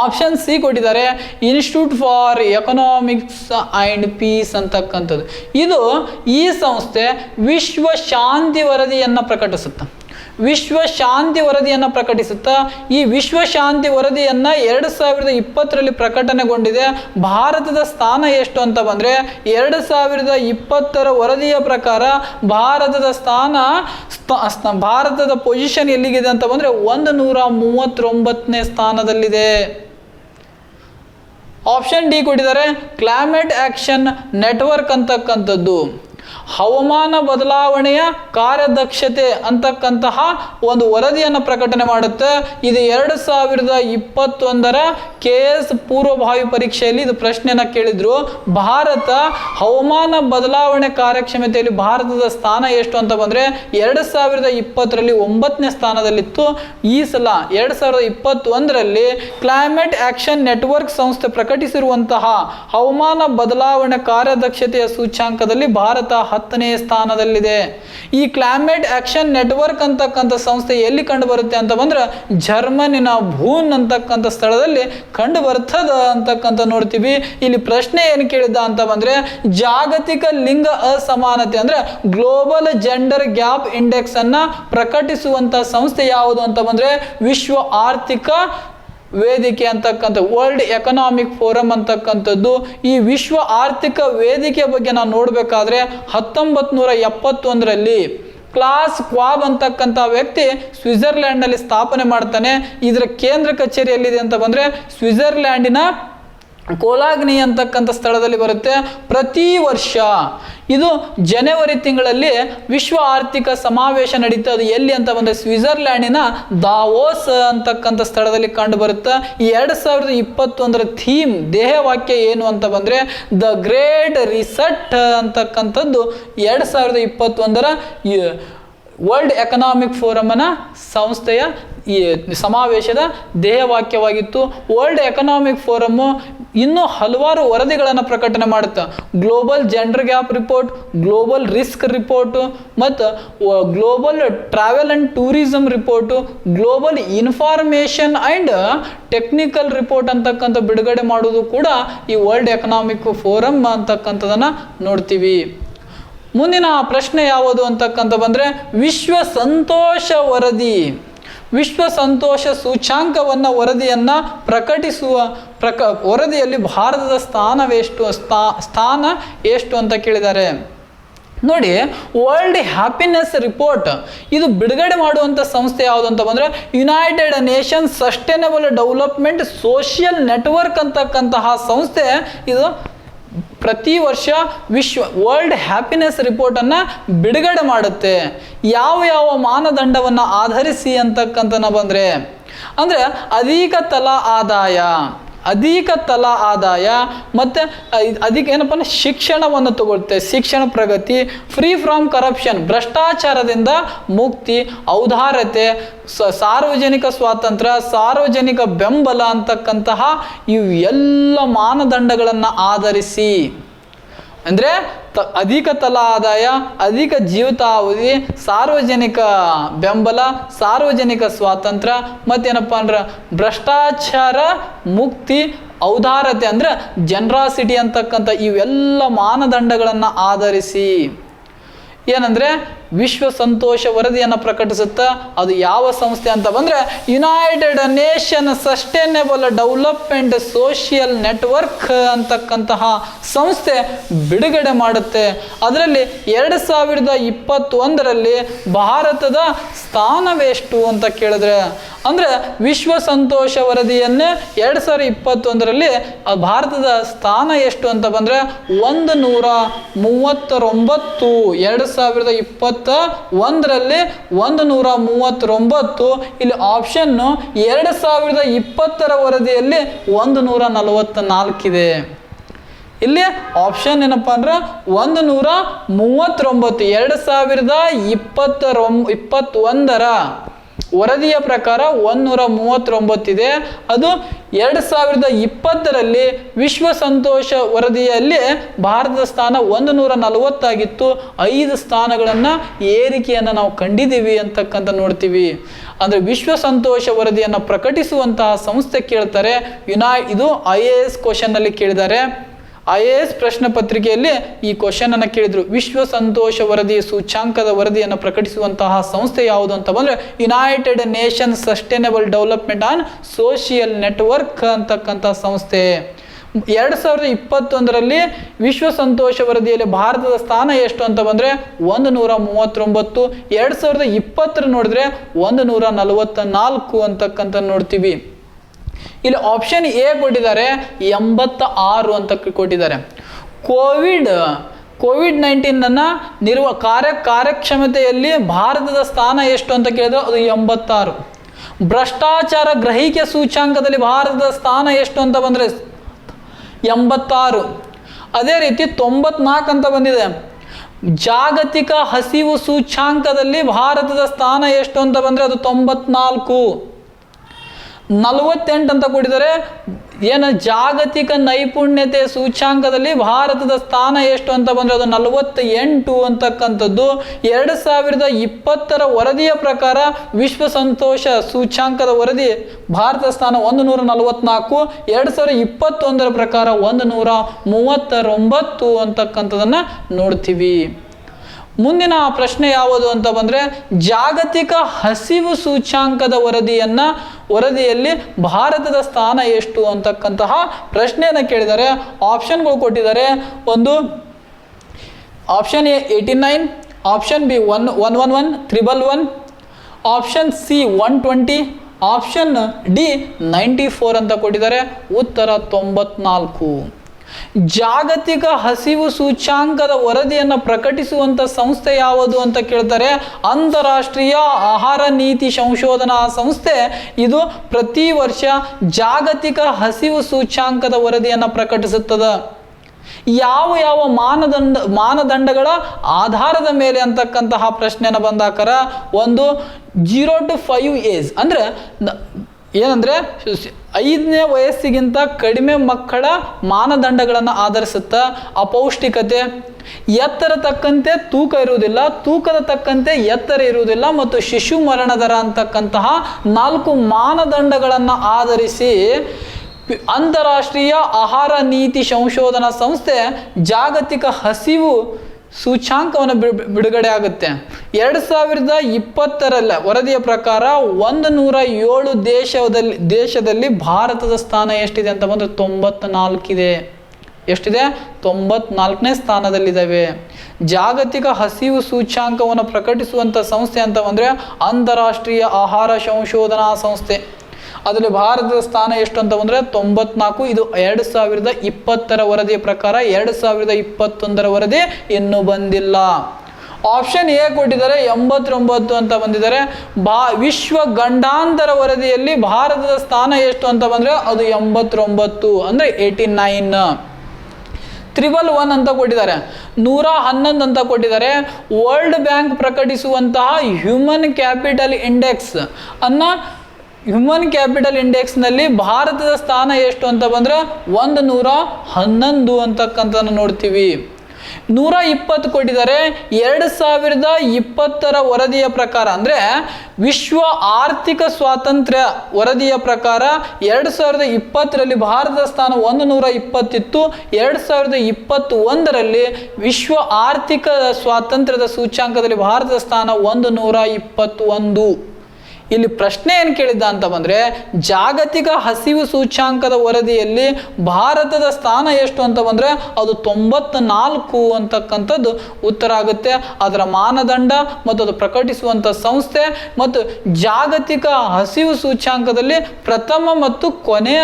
ಆಪ್ಷನ್ ಸಿ ಕೊಟ್ಟಿದ್ದಾರೆ, Institute for economics and Peace ಅಂತಕ್ಕಂಥದ್ದು. ಇದು ಈ ಸಂಸ್ಥೆ ವಿಶ್ವ ಶಾಂತಿ ವರದಿಯನ್ನು ಪ್ರಕಟಿಸುತ್ತೆ. ವಿಶ್ವ ಶಾಂತಿ ವರದಿಯನ್ನು ಪ್ರಕಟಿಸುತ್ತಾ ಈ ವಿಶ್ವ ಶಾಂತಿ ವರದಿಯನ್ನು 2020ರಲ್ಲಿ ಪ್ರಕಟಣೆಗೊಂಡಿದೆ. ಭಾರತದ ಸ್ಥಾನ ಎಷ್ಟು ಅಂತ ಬಂದರೆ 2020ರ ವರದಿಯ ಪ್ರಕಾರ ಭಾರತದ ಭಾರತದ ಪೊಸಿಷನ್ ಎಲ್ಲಿಗಿದೆ ಅಂತ ಬಂದರೆ 139ನೇ ಸ್ಥಾನದಲ್ಲಿದೆ. ಆಪ್ಷನ್ ಡಿ ಕೊಟ್ಟಿದ್ದಾರೆ, ಕ್ಲೈಮೇಟ್ ಆಕ್ಷನ್ ನೆಟ್ವರ್ಕ್ ಅಂತಕ್ಕಂಥದ್ದು ಹವಾಮಾನ ಬದಲಾವಣೆಯ ಕಾರ್ಯದಕ್ಷತೆ ಅಂತಕ್ಕಂತಹ ಒಂದು ವರದಿಯನ್ನು ಪ್ರಕಟಣೆ ಮಾಡುತ್ತೆ. ಇದು 2021ರ KS ಪೂರ್ವಭಾವಿ ಪರೀಕ್ಷೆಯಲ್ಲಿ ಇದು ಪ್ರಶ್ನೆಯನ್ನು ಕೇಳಿದ್ರು. ಭಾರತ ಹವಾಮಾನ ಬದಲಾವಣೆ ಕಾರ್ಯಕ್ಷಮತೆಯಲ್ಲಿ ಭಾರತದ ಸ್ಥಾನ ಎಷ್ಟು ಅಂತ ಬಂದರೆ 2020ರಲ್ಲಿ 9ನೇ ಸ್ಥಾನದಲ್ಲಿತ್ತು. ಈ ಸಲ 2021ರಲ್ಲಿ ಕ್ಲೈಮೇಟ್ ಆಕ್ಷನ್ ನೆಟ್ವರ್ಕ್ ಸಂಸ್ಥೆ ಪ್ರಕಟಿಸಿರುವಂತಹ ಹವಾಮಾನ ಬದಲಾವಣೆ ಕಾರ್ಯದಕ್ಷತೆಯ ಸೂಚ್ಯಾಂಕದಲ್ಲಿ ಭಾರತ 10ನೇ ಸ್ಥಾನದಲ್ಲಿದೆ. ಈ ಕ್ಲೈಮೇಟ್ ಆಕ್ಷನ್ ನೆಟ್ವರ್ಕ್ ಅಂತಕ್ಕಂಥ ಸಂಸ್ಥೆ ಎಲ್ಲಿ ಕಂಡು ಬರುತ್ತೆ ಅಂತ ಬಂದ್ರೆ ಜರ್ಮನಿನ ಭೂನ್ ಅಂತಕ್ಕಂಥ ಸ್ಥಳದಲ್ಲಿ ಕಂಡು ಬರ್ತದ ಅಂತಕ್ಕಂಥ ನೋಡ್ತೀವಿ. ಇಲ್ಲಿ ಪ್ರಶ್ನೆ ಏನು ಕೇಳಿದ್ದ ಅಂತ ಬಂದ್ರೆ ಜಾಗತಿಕ ಲಿಂಗ ಅಸಮಾನತೆ ಅಂದ್ರೆ ಗ್ಲೋಬಲ್ ಜೆಂಡರ್ ಗ್ಯಾಪ್ ಇಂಡೆಕ್ಸ್ ಅನ್ನ ಪ್ರಕಟಿಸುವಂತ ಸಂಸ್ಥೆ ಯಾವುದು ಅಂತ ಬಂದ್ರೆ ವಿಶ್ವ ಆರ್ಥಿಕ ವೇದಿಕೆ ಅಂತಕ್ಕಂಥ ವರ್ಲ್ಡ್ ಎಕನಾಮಿಕ್ ಫೋರಮ್ ಅಂತಕ್ಕಂಥದ್ದು. ಈ ವಿಶ್ವ ಆರ್ಥಿಕ ವೇದಿಕೆ ಬಗ್ಗೆ ನಾವು ನೋಡಬೇಕಾದ್ರೆ 1971ರಲ್ಲಿ ಕ್ಲಾಸ್ ಕ್ವಾಬ್ ಅಂತಕ್ಕಂಥ ವ್ಯಕ್ತಿ ಸ್ವಿಟ್ಜರ್ಲ್ಯಾಂಡ್ನಲ್ಲಿ ಸ್ಥಾಪನೆ ಮಾಡ್ತಾನೆ. ಇದರ ಕೇಂದ್ರ ಕಚೇರಿ ಎಲ್ಲಿದೆ ಅಂತ ಬಂದರೆ ಸ್ವಿಟ್ಜರ್ಲ್ಯಾಂಡಿನ ಕೋಲಾಗ್ನಿ ಅಂತಕ್ಕಂಥ ಸ್ಥಳದಲ್ಲಿ ಬರುತ್ತೆ. ಪ್ರತಿ ವರ್ಷ ಇದು ಜನವರಿ ತಿಂಗಳಲ್ಲಿ ವಿಶ್ವ ಆರ್ಥಿಕ ಸಮಾವೇಶ ನಡೀತಾ. ಅದು ಎಲ್ಲಿ ಅಂತ ಬಂದರೆ ಸ್ವಿಟ್ಜರ್ಲ್ಯಾಂಡಿನ ದಾವೋಸ್ ಅಂತಕ್ಕಂಥ ಸ್ಥಳದಲ್ಲಿ ಕಂಡು ಬರುತ್ತೆ. ಈ 2021ರ ಥೀಮ್ ದೇಹವಾಕ್ಯ ಏನು ಅಂತ ಬಂದರೆ ದ ಗ್ರೇಟ್ ರಿಸೆಟ್ ಅಂತಕ್ಕಂಥದ್ದು 2021ರ ವರ್ಲ್ಡ್ ಎಕನಾಮಿಕ್ ಫೋರಮ್ನ ಸಂಸ್ಥೆಯ ಈ ಸಮಾವೇಶದ ಧ್ಯೇಯವಾಕ್ಯವಾಗಿತ್ತು. ವರ್ಲ್ಡ್ ಎಕನಾಮಿಕ್ ಫೋರಮ್ಮು ಇನ್ನೂ ಹಲವಾರು ವರದಿಗಳನ್ನು ಪ್ರಕಟಣೆ ಮಾಡುತ್ತೆ. Global gender gap report, global risk report and global travel and tourism report, global information and technical report ಅಂತಕ್ಕಂಥ ಬಿಡುಗಡೆ ಮಾಡೋದು ಕೂಡ ಈ ವರ್ಲ್ಡ್ ಎಕನಾಮಿಕ್ ಫೋರಮ್ ಅಂತಕ್ಕಂಥದ್ದನ್ನು ನೋಡ್ತೀವಿ. ಮುಂದಿನ ಪ್ರಶ್ನೆ ಯಾವುದು ಅಂತಕ್ಕಂಥ ಬಂದರೆ ವಿಶ್ವ ಸಂತೋಷ ವರದಿ, ವಿಶ್ವ ಸಂತೋಷ ಸೂಚ್ಯಾಂಕವನ್ನು ವರದಿಯನ್ನು ಪ್ರಕಟಿಸುವ ವರದಿಯಲ್ಲಿ ಭಾರತದ ಸ್ಥಾನ ಎಷ್ಟು ಅಂತ ಕೇಳಿದ್ದಾರೆ. ನೋಡಿ, ವರ್ಲ್ಡ್ ಹ್ಯಾಪಿನೆಸ್ ರಿಪೋರ್ಟ್ ಇದು ಬಿಡುಗಡೆ ಮಾಡುವಂಥ ಸಂಸ್ಥೆ ಯಾವುದು ಅಂತ ಬಂದರೆ United Nations sustainable development social network ಅಂತಕ್ಕಂತಹ ಸಂಸ್ಥೆ. ಇದು ಪ್ರತಿ ವರ್ಷ ವರ್ಲ್ಡ್ ಹ್ಯಾಪಿನೆಸ್ ರಿಪೋರ್ಟನ್ನು ಬಿಡುಗಡೆ ಮಾಡುತ್ತೆ. ಯಾವ ಮಾನದಂಡವನ್ನು ಆಧರಿಸಿ ಅಂತಕ್ಕಂತ ಬಂದರೆ ಅಂದರೆ ಅಧಿಕ ತಲಾ ಆದಾಯ ಮತ್ತು ಅದಕ್ಕೆ ಏನಪ್ಪ ಅಂದರೆ ಶಿಕ್ಷಣವನ್ನು ತಗೊಳುತ್ತೆ, ಶಿಕ್ಷಣ ಪ್ರಗತಿ, ಫ್ರೀ ಫ್ರಾಮ್ ಕರಪ್ಷನ್ ಭ್ರಷ್ಟಾಚಾರದಿಂದ ಮುಕ್ತಿ, ಔದಾರ್ಯತೆ, ಸಾರ್ವಜನಿಕ ಸ್ವಾತಂತ್ರ್ಯ, ಸಾರ್ವಜನಿಕ ಬೆಂಬಲ ಅಂತಕ್ಕಂತಹ ಇವು ಎಲ್ಲ ಮಾನದಂಡಗಳನ್ನು ಆಧರಿಸಿ ಅಂದರೆ ಅಧಿಕ ತಲಾ ಆದಾಯ, ಅಧಿಕ ಜೀವಿತಾವಧಿ, ಸಾರ್ವಜನಿಕ ಬೆಂಬಲ, ಸಾರ್ವಜನಿಕ ಸ್ವಾತಂತ್ರ್ಯ ಮತ್ತೇನಪ್ಪ ಅಂದ್ರೆ ಭ್ರಷ್ಟಾಚಾರ ಮುಕ್ತಿ, ಔದಾರ್ಯತೆ ಅಂದರೆ ಜನರಾಸಿಟಿ ಅಂತಕ್ಕಂಥ ಇವೆಲ್ಲ ಮಾನದಂಡಗಳನ್ನು ಆಧರಿಸಿ ಏನಂದರೆ ವಿಶ್ವ ಸಂತೋಷ ವರದಿಯನ್ನು ಪ್ರಕಟಿಸುತ್ತಾ. ಅದು ಯಾವ ಸಂಸ್ಥೆ ಅಂತ ಬಂದರೆ United nation sustainable development social network ಅಂತಕ್ಕಂತಹ ಸಂಸ್ಥೆ ಬಿಡುಗಡೆ ಮಾಡುತ್ತೆ. ಅದರಲ್ಲಿ 2021ರಲ್ಲಿ ಭಾರತದ ಸ್ಥಾನವೆಷ್ಟು ಅಂತ ಕೇಳಿದ್ರೆ ಅಂದರೆ ವಿಶ್ವ ಸಂತೋಷ ವರದಿಯನ್ನೇ 2021ರಲ್ಲಿ ಭಾರತದ ಸ್ಥಾನ ಎಷ್ಟು ಅಂತ ಬಂದರೆ 139. 2021ರಲ್ಲಿ 139. ಇಲ್ಲಿ ಆಪ್ಷನ್ನು 2020ರ ವರದಿಯಲ್ಲಿ 144 ಇದೆ. ಇಲ್ಲಿ ಆಪ್ಷನ್ ಏನಪ್ಪ ಅಂದ್ರೆ 139. 2021ರ ವರದಿಯ ಪ್ರಕಾರ 139 ಇದೆ. ಅದು 2020ರಲ್ಲಿ ವಿಶ್ವ ಸಂತೋಷ ವರದಿಯಲ್ಲಿ ಭಾರತದ ಸ್ಥಾನ 140 ಆಗಿತ್ತು. 5 ಸ್ಥಾನಗಳನ್ನು ಏರಿಕೆಯನ್ನು ನಾವು ಕಂಡಿದ್ದೀವಿ ಅಂತಕ್ಕಂಥ ನೋಡ್ತೀವಿ. ಅಂದರೆ ವಿಶ್ವ ಸಂತೋಷ ವರದಿಯನ್ನು ಪ್ರಕಟಿಸುವಂತಹ ಸಂಸ್ಥೆ ಕೇಳ್ತಾರೆ. ಇದು IAS ಕ್ವಶನ್ನಲ್ಲಿ ಕೇಳಿದ್ದಾರೆ. IAS ಪ್ರಶ್ನೆ ಪತ್ರಿಕೆಯಲ್ಲಿ ಈ ಕ್ವಶನ್ ಅನ್ನು ಕೇಳಿದ್ರು. ವಿಶ್ವ ಸಂತೋಷ ವರದಿ ಸೂಚ್ಯಾಂಕದ ವರದಿಯನ್ನು ಪ್ರಕಟಿಸುವಂತಹ ಸಂಸ್ಥೆ ಯಾವುದು ಅಂತ ಬಂದ್ರೆ United Nations sustainable development on social network ಅಂತಕ್ಕಂಥ ಸಂಸ್ಥೆ. 2021ರಲ್ಲಿ ವಿಶ್ವ ಸಂತೋಷ ವರದಿಯಲ್ಲಿ ಭಾರತದ ಸ್ಥಾನ ಎಷ್ಟು ಅಂತ ಬಂದ್ರೆ 139. 2020 ನೋಡಿದ್ರೆ 144 ಅಂತಕ್ಕಂಥ ನೋಡ್ತೀವಿ. ಇಲ್ಲಿ ಆಪ್ಷನ್ ಎ ಕೊಟ್ಟಿದ್ದಾರೆ 86 ಅಂತ ಕೊಟ್ಟಿದ್ದಾರೆ. ಕೋವಿಡ್-19 ಕಾರ್ಯಕ್ಷಮತೆಯಲ್ಲಿ ಭಾರತದ ಸ್ಥಾನ ಎಷ್ಟು ಅಂತ ಕೇಳಿದ್ರೆ ಅದು 86. ಭ್ರಷ್ಟಾಚಾರ ಗ್ರಹಿಕೆ ಸೂಚ್ಯಾಂಕದಲ್ಲಿ ಭಾರತದ ಸ್ಥಾನ ಎಷ್ಟು ಅಂತ ಬಂದ್ರೆ 86. ಅದೇ ರೀತಿ 94 ಅಂತ ಬಂದಿದೆ. ಜಾಗತಿಕ ಹಸಿವು ಸೂಚ್ಯಾಂಕದಲ್ಲಿ ಭಾರತದ ಸ್ಥಾನ ಎಷ್ಟು ಅಂತ ಬಂದ್ರೆ ಅದು 94. 48 ಅಂತ ಕೊಟ್ಟಿದ್ದಾರೆ. ಜಾಗತಿಕ ನೈಪುಣ್ಯತೆ ಸೂಚ್ಯಾಂಕದಲ್ಲಿ ಭಾರತದ ಸ್ಥಾನ ಎಷ್ಟು ಅಂತ ಬಂದ್ರೆ ಅದು 48 ಅಂತಕ್ಕಂಥದ್ದು. 2020 ವರದಿಯ ಪ್ರಕಾರ ವಿಶ್ವ ಸಂತೋಷ ಸೂಚ್ಯಾಂಕದ ವರದಿ ಭಾರತದ ಸ್ಥಾನ 144. 2021 ಪ್ರಕಾರ 139 ಅಂತಕ್ಕಂಥದನ್ನ ನೋಡ್ತೀವಿ. ಮುಂದಿನ ಪ್ರಶ್ನೆ ಯಾವುದು ಅಂತ ಬಂದ್ರೆ ಜಾಗತಿಕ ಹಸಿವು ಸೂಚ್ಯಾಂಕದ ವರದಿಯಲ್ಲಿ ಭಾರತದ ಸ್ಥಾನ ಎಷ್ಟು ಅಂತಕ್ಕಂತಹ ಪ್ರಶ್ನೆಯನ್ನು ಕೇಳಿದ್ದಾರೆ. ಆಪ್ಷನ್ಗಳು ಕೊಟ್ಟಿದ್ದಾರೆ. ಒಂದು option A 89, option B 111, 111, option C 120, option D 94 ಅಂತ ಕೊಟ್ಟಿದ್ದಾರೆ. ಉತ್ತರ 94. ಜಾಗತಿಕ ಹಸಿವು ಸೂಚ್ಯಾಂಕದ ವರದಿಯನ್ನು ಪ್ರಕಟಿಸುವಂತ ಸಂಸ್ಥೆ ಯಾವುದು ಅಂತ ಕೇಳ್ತಾರೆ. ಅಂತಾರಾಷ್ಟ್ರೀಯ ಆಹಾರ ನೀತಿ ಸಂಶೋಧನಾ ಸಂಸ್ಥೆ ಇದು ಪ್ರತಿ ವರ್ಷ ಜಾಗತಿಕ ಹಸಿವು ಸೂಚ್ಯಾಂಕದ ವರದಿಯನ್ನು ಪ್ರಕಟಿಸುತ್ತದೆ. ಯಾವ ಮಾನದಂಡಗಳ ಆಧಾರದ ಮೇಲೆ ಅಂತಕ್ಕಂತಹ ಪ್ರಶ್ನೆಯನ್ನು ಬಂದಾಕರ ಒಂದು 0 to 5 ಏಜ್ ಅಂದ್ರೆ ಏನಂದ್ರೆ 5ನೇ ವಯಸ್ಸಿಗಿಂತ ಕಡಿಮೆ ಮಕ್ಕಳ ಮಾನದಂಡಗಳನ್ನು ಆಧರಿಸುತ್ತ ಅಪೌಷ್ಟಿಕತೆ, ಎತ್ತರ ತಕ್ಕಂತೆ ತೂಕ ಇರುವುದಿಲ್ಲ, ತೂಕದ ತಕ್ಕಂತೆ ಎತ್ತರ ಇರುವುದಿಲ್ಲ ಮತ್ತು ಶಿಶು ಮರಣ ದರ ಅಂತಕ್ಕಂತಹ 4 ಮಾನದಂಡಗಳನ್ನು ಆಧರಿಸಿ ಅಂತಾರಾಷ್ಟ್ರೀಯ ಆಹಾರ ನೀತಿ ಸಂಶೋಧನಾ ಸಂಸ್ಥೆ ಜಾಗತಿಕ ಹಸಿವು ಸೂಚ್ಯಾಂಕವನ್ನು ಬಿಡುಗಡೆ ಆಗುತ್ತೆ. 2020 ವರದಿಯ ಪ್ರಕಾರ 107 ದೇಶದಲ್ಲಿ ಭಾರತದ ಸ್ಥಾನ ಎಷ್ಟಿದೆ ಅಂತ ಬಂದ್ರೆ 94 ಇದೆ. ಎಷ್ಟಿದೆ? 94ನೇ ಸ್ಥಾನದಲ್ಲಿದ್ದಾವೆ. ಜಾಗತಿಕ ಹಸಿವು ಸೂಚ್ಯಾಂಕವನ್ನು ಪ್ರಕಟಿಸುವಂಥ ಸಂಸ್ಥೆ ಅಂತ ಬಂದ್ರೆ ಅಂತಾರಾಷ್ಟ್ರೀಯ ಆಹಾರ ಸಂಶೋಧನಾ ಸಂಸ್ಥೆ. ಅದರಲ್ಲಿ ಭಾರತದ ಸ್ಥಾನ ಎಷ್ಟು ಅಂತ ಬಂದ್ರೆ 94. ಇದು 2020 ವರದಿಯ ಪ್ರಕಾರ. 2021 ವರದಿ ಇನ್ನೂ ಬಂದಿಲ್ಲ. ಆಪ್ಷನ್ ಎ ಕೊಟ್ಟಿದ್ದಾರೆ 89 ಅಂತ ಬಂದಿದ್ದಾರೆ. ವಿಶ್ವ ಗಂಡಾಂತರ ವರದಿಯಲ್ಲಿ ಭಾರತದ ಸ್ಥಾನ ಎಷ್ಟು ಅಂತ ಬಂದ್ರೆ ಅದು 89 ಅಂದ್ರೆ 89. 111 ಅಂತ ಕೊಟ್ಟಿದ್ದಾರೆ. 111 ಅಂತ ಕೊಟ್ಟಿದ್ದಾರೆ. ವರ್ಲ್ಡ್ ಬ್ಯಾಂಕ್ ಪ್ರಕಟಿಸುವಂತಹ ಹ್ಯೂಮನ್ ಕ್ಯಾಪಿಟಲ್ ಇಂಡೆಕ್ಸ್ನಲ್ಲಿ ಭಾರತದ ಸ್ಥಾನ ಎಷ್ಟು ಅಂತ ಬಂದ್ರೆ 111 ಅಂತಕ್ಕಂಥ ನೋಡ್ತೀವಿ. 120 ಕೊಟ್ಟಿದ್ದಾರೆ. 2020 ವರದಿಯ ಪ್ರಕಾರ ಅಂದ್ರೆ ವಿಶ್ವ ಆರ್ಥಿಕ ಸ್ವಾತಂತ್ರ್ಯ ವರದಿಯ ಪ್ರಕಾರ 2020ರಲ್ಲಿ ಭಾರತದ ಸ್ಥಾನ 120 ಇತ್ತು. 2021ರಲ್ಲಿ ವಿಶ್ವ ಆರ್ಥಿಕ ಸ್ವಾತಂತ್ರ್ಯದ ಸೂಚ್ಯಾಂಕದಲ್ಲಿ ಭಾರತದ ಸ್ಥಾನ 121. ಇಲ್ಲಿ ಪ್ರಶ್ನೆ ಏನು ಕೇಳಿದ್ದ ಅಂತ ಬಂದ್ರೆ ಜಾಗತಿಕ ಹಸಿವು ಸೂಚ್ಯಾಂಕದ ವರದಿಯಲ್ಲಿ ಭಾರತದ ಸ್ಥಾನ ಎಷ್ಟು ಅಂತ ಬಂದ್ರೆ ಅದು 94 ಅಂತಕ್ಕಂಥದ್ದು ಉತ್ತರ ಆಗುತ್ತೆ. ಅದರ ಮಾನದಂಡ ಮತ್ತು ಅದು ಪ್ರಕಟಿಸುವಂಥ ಸಂಸ್ಥೆ ಮತ್ತು ಜಾಗತಿಕ ಹಸಿವು ಸೂಚ್ಯಾಂಕದಲ್ಲಿ ಪ್ರಥಮ ಮತ್ತು ಕೊನೆಯ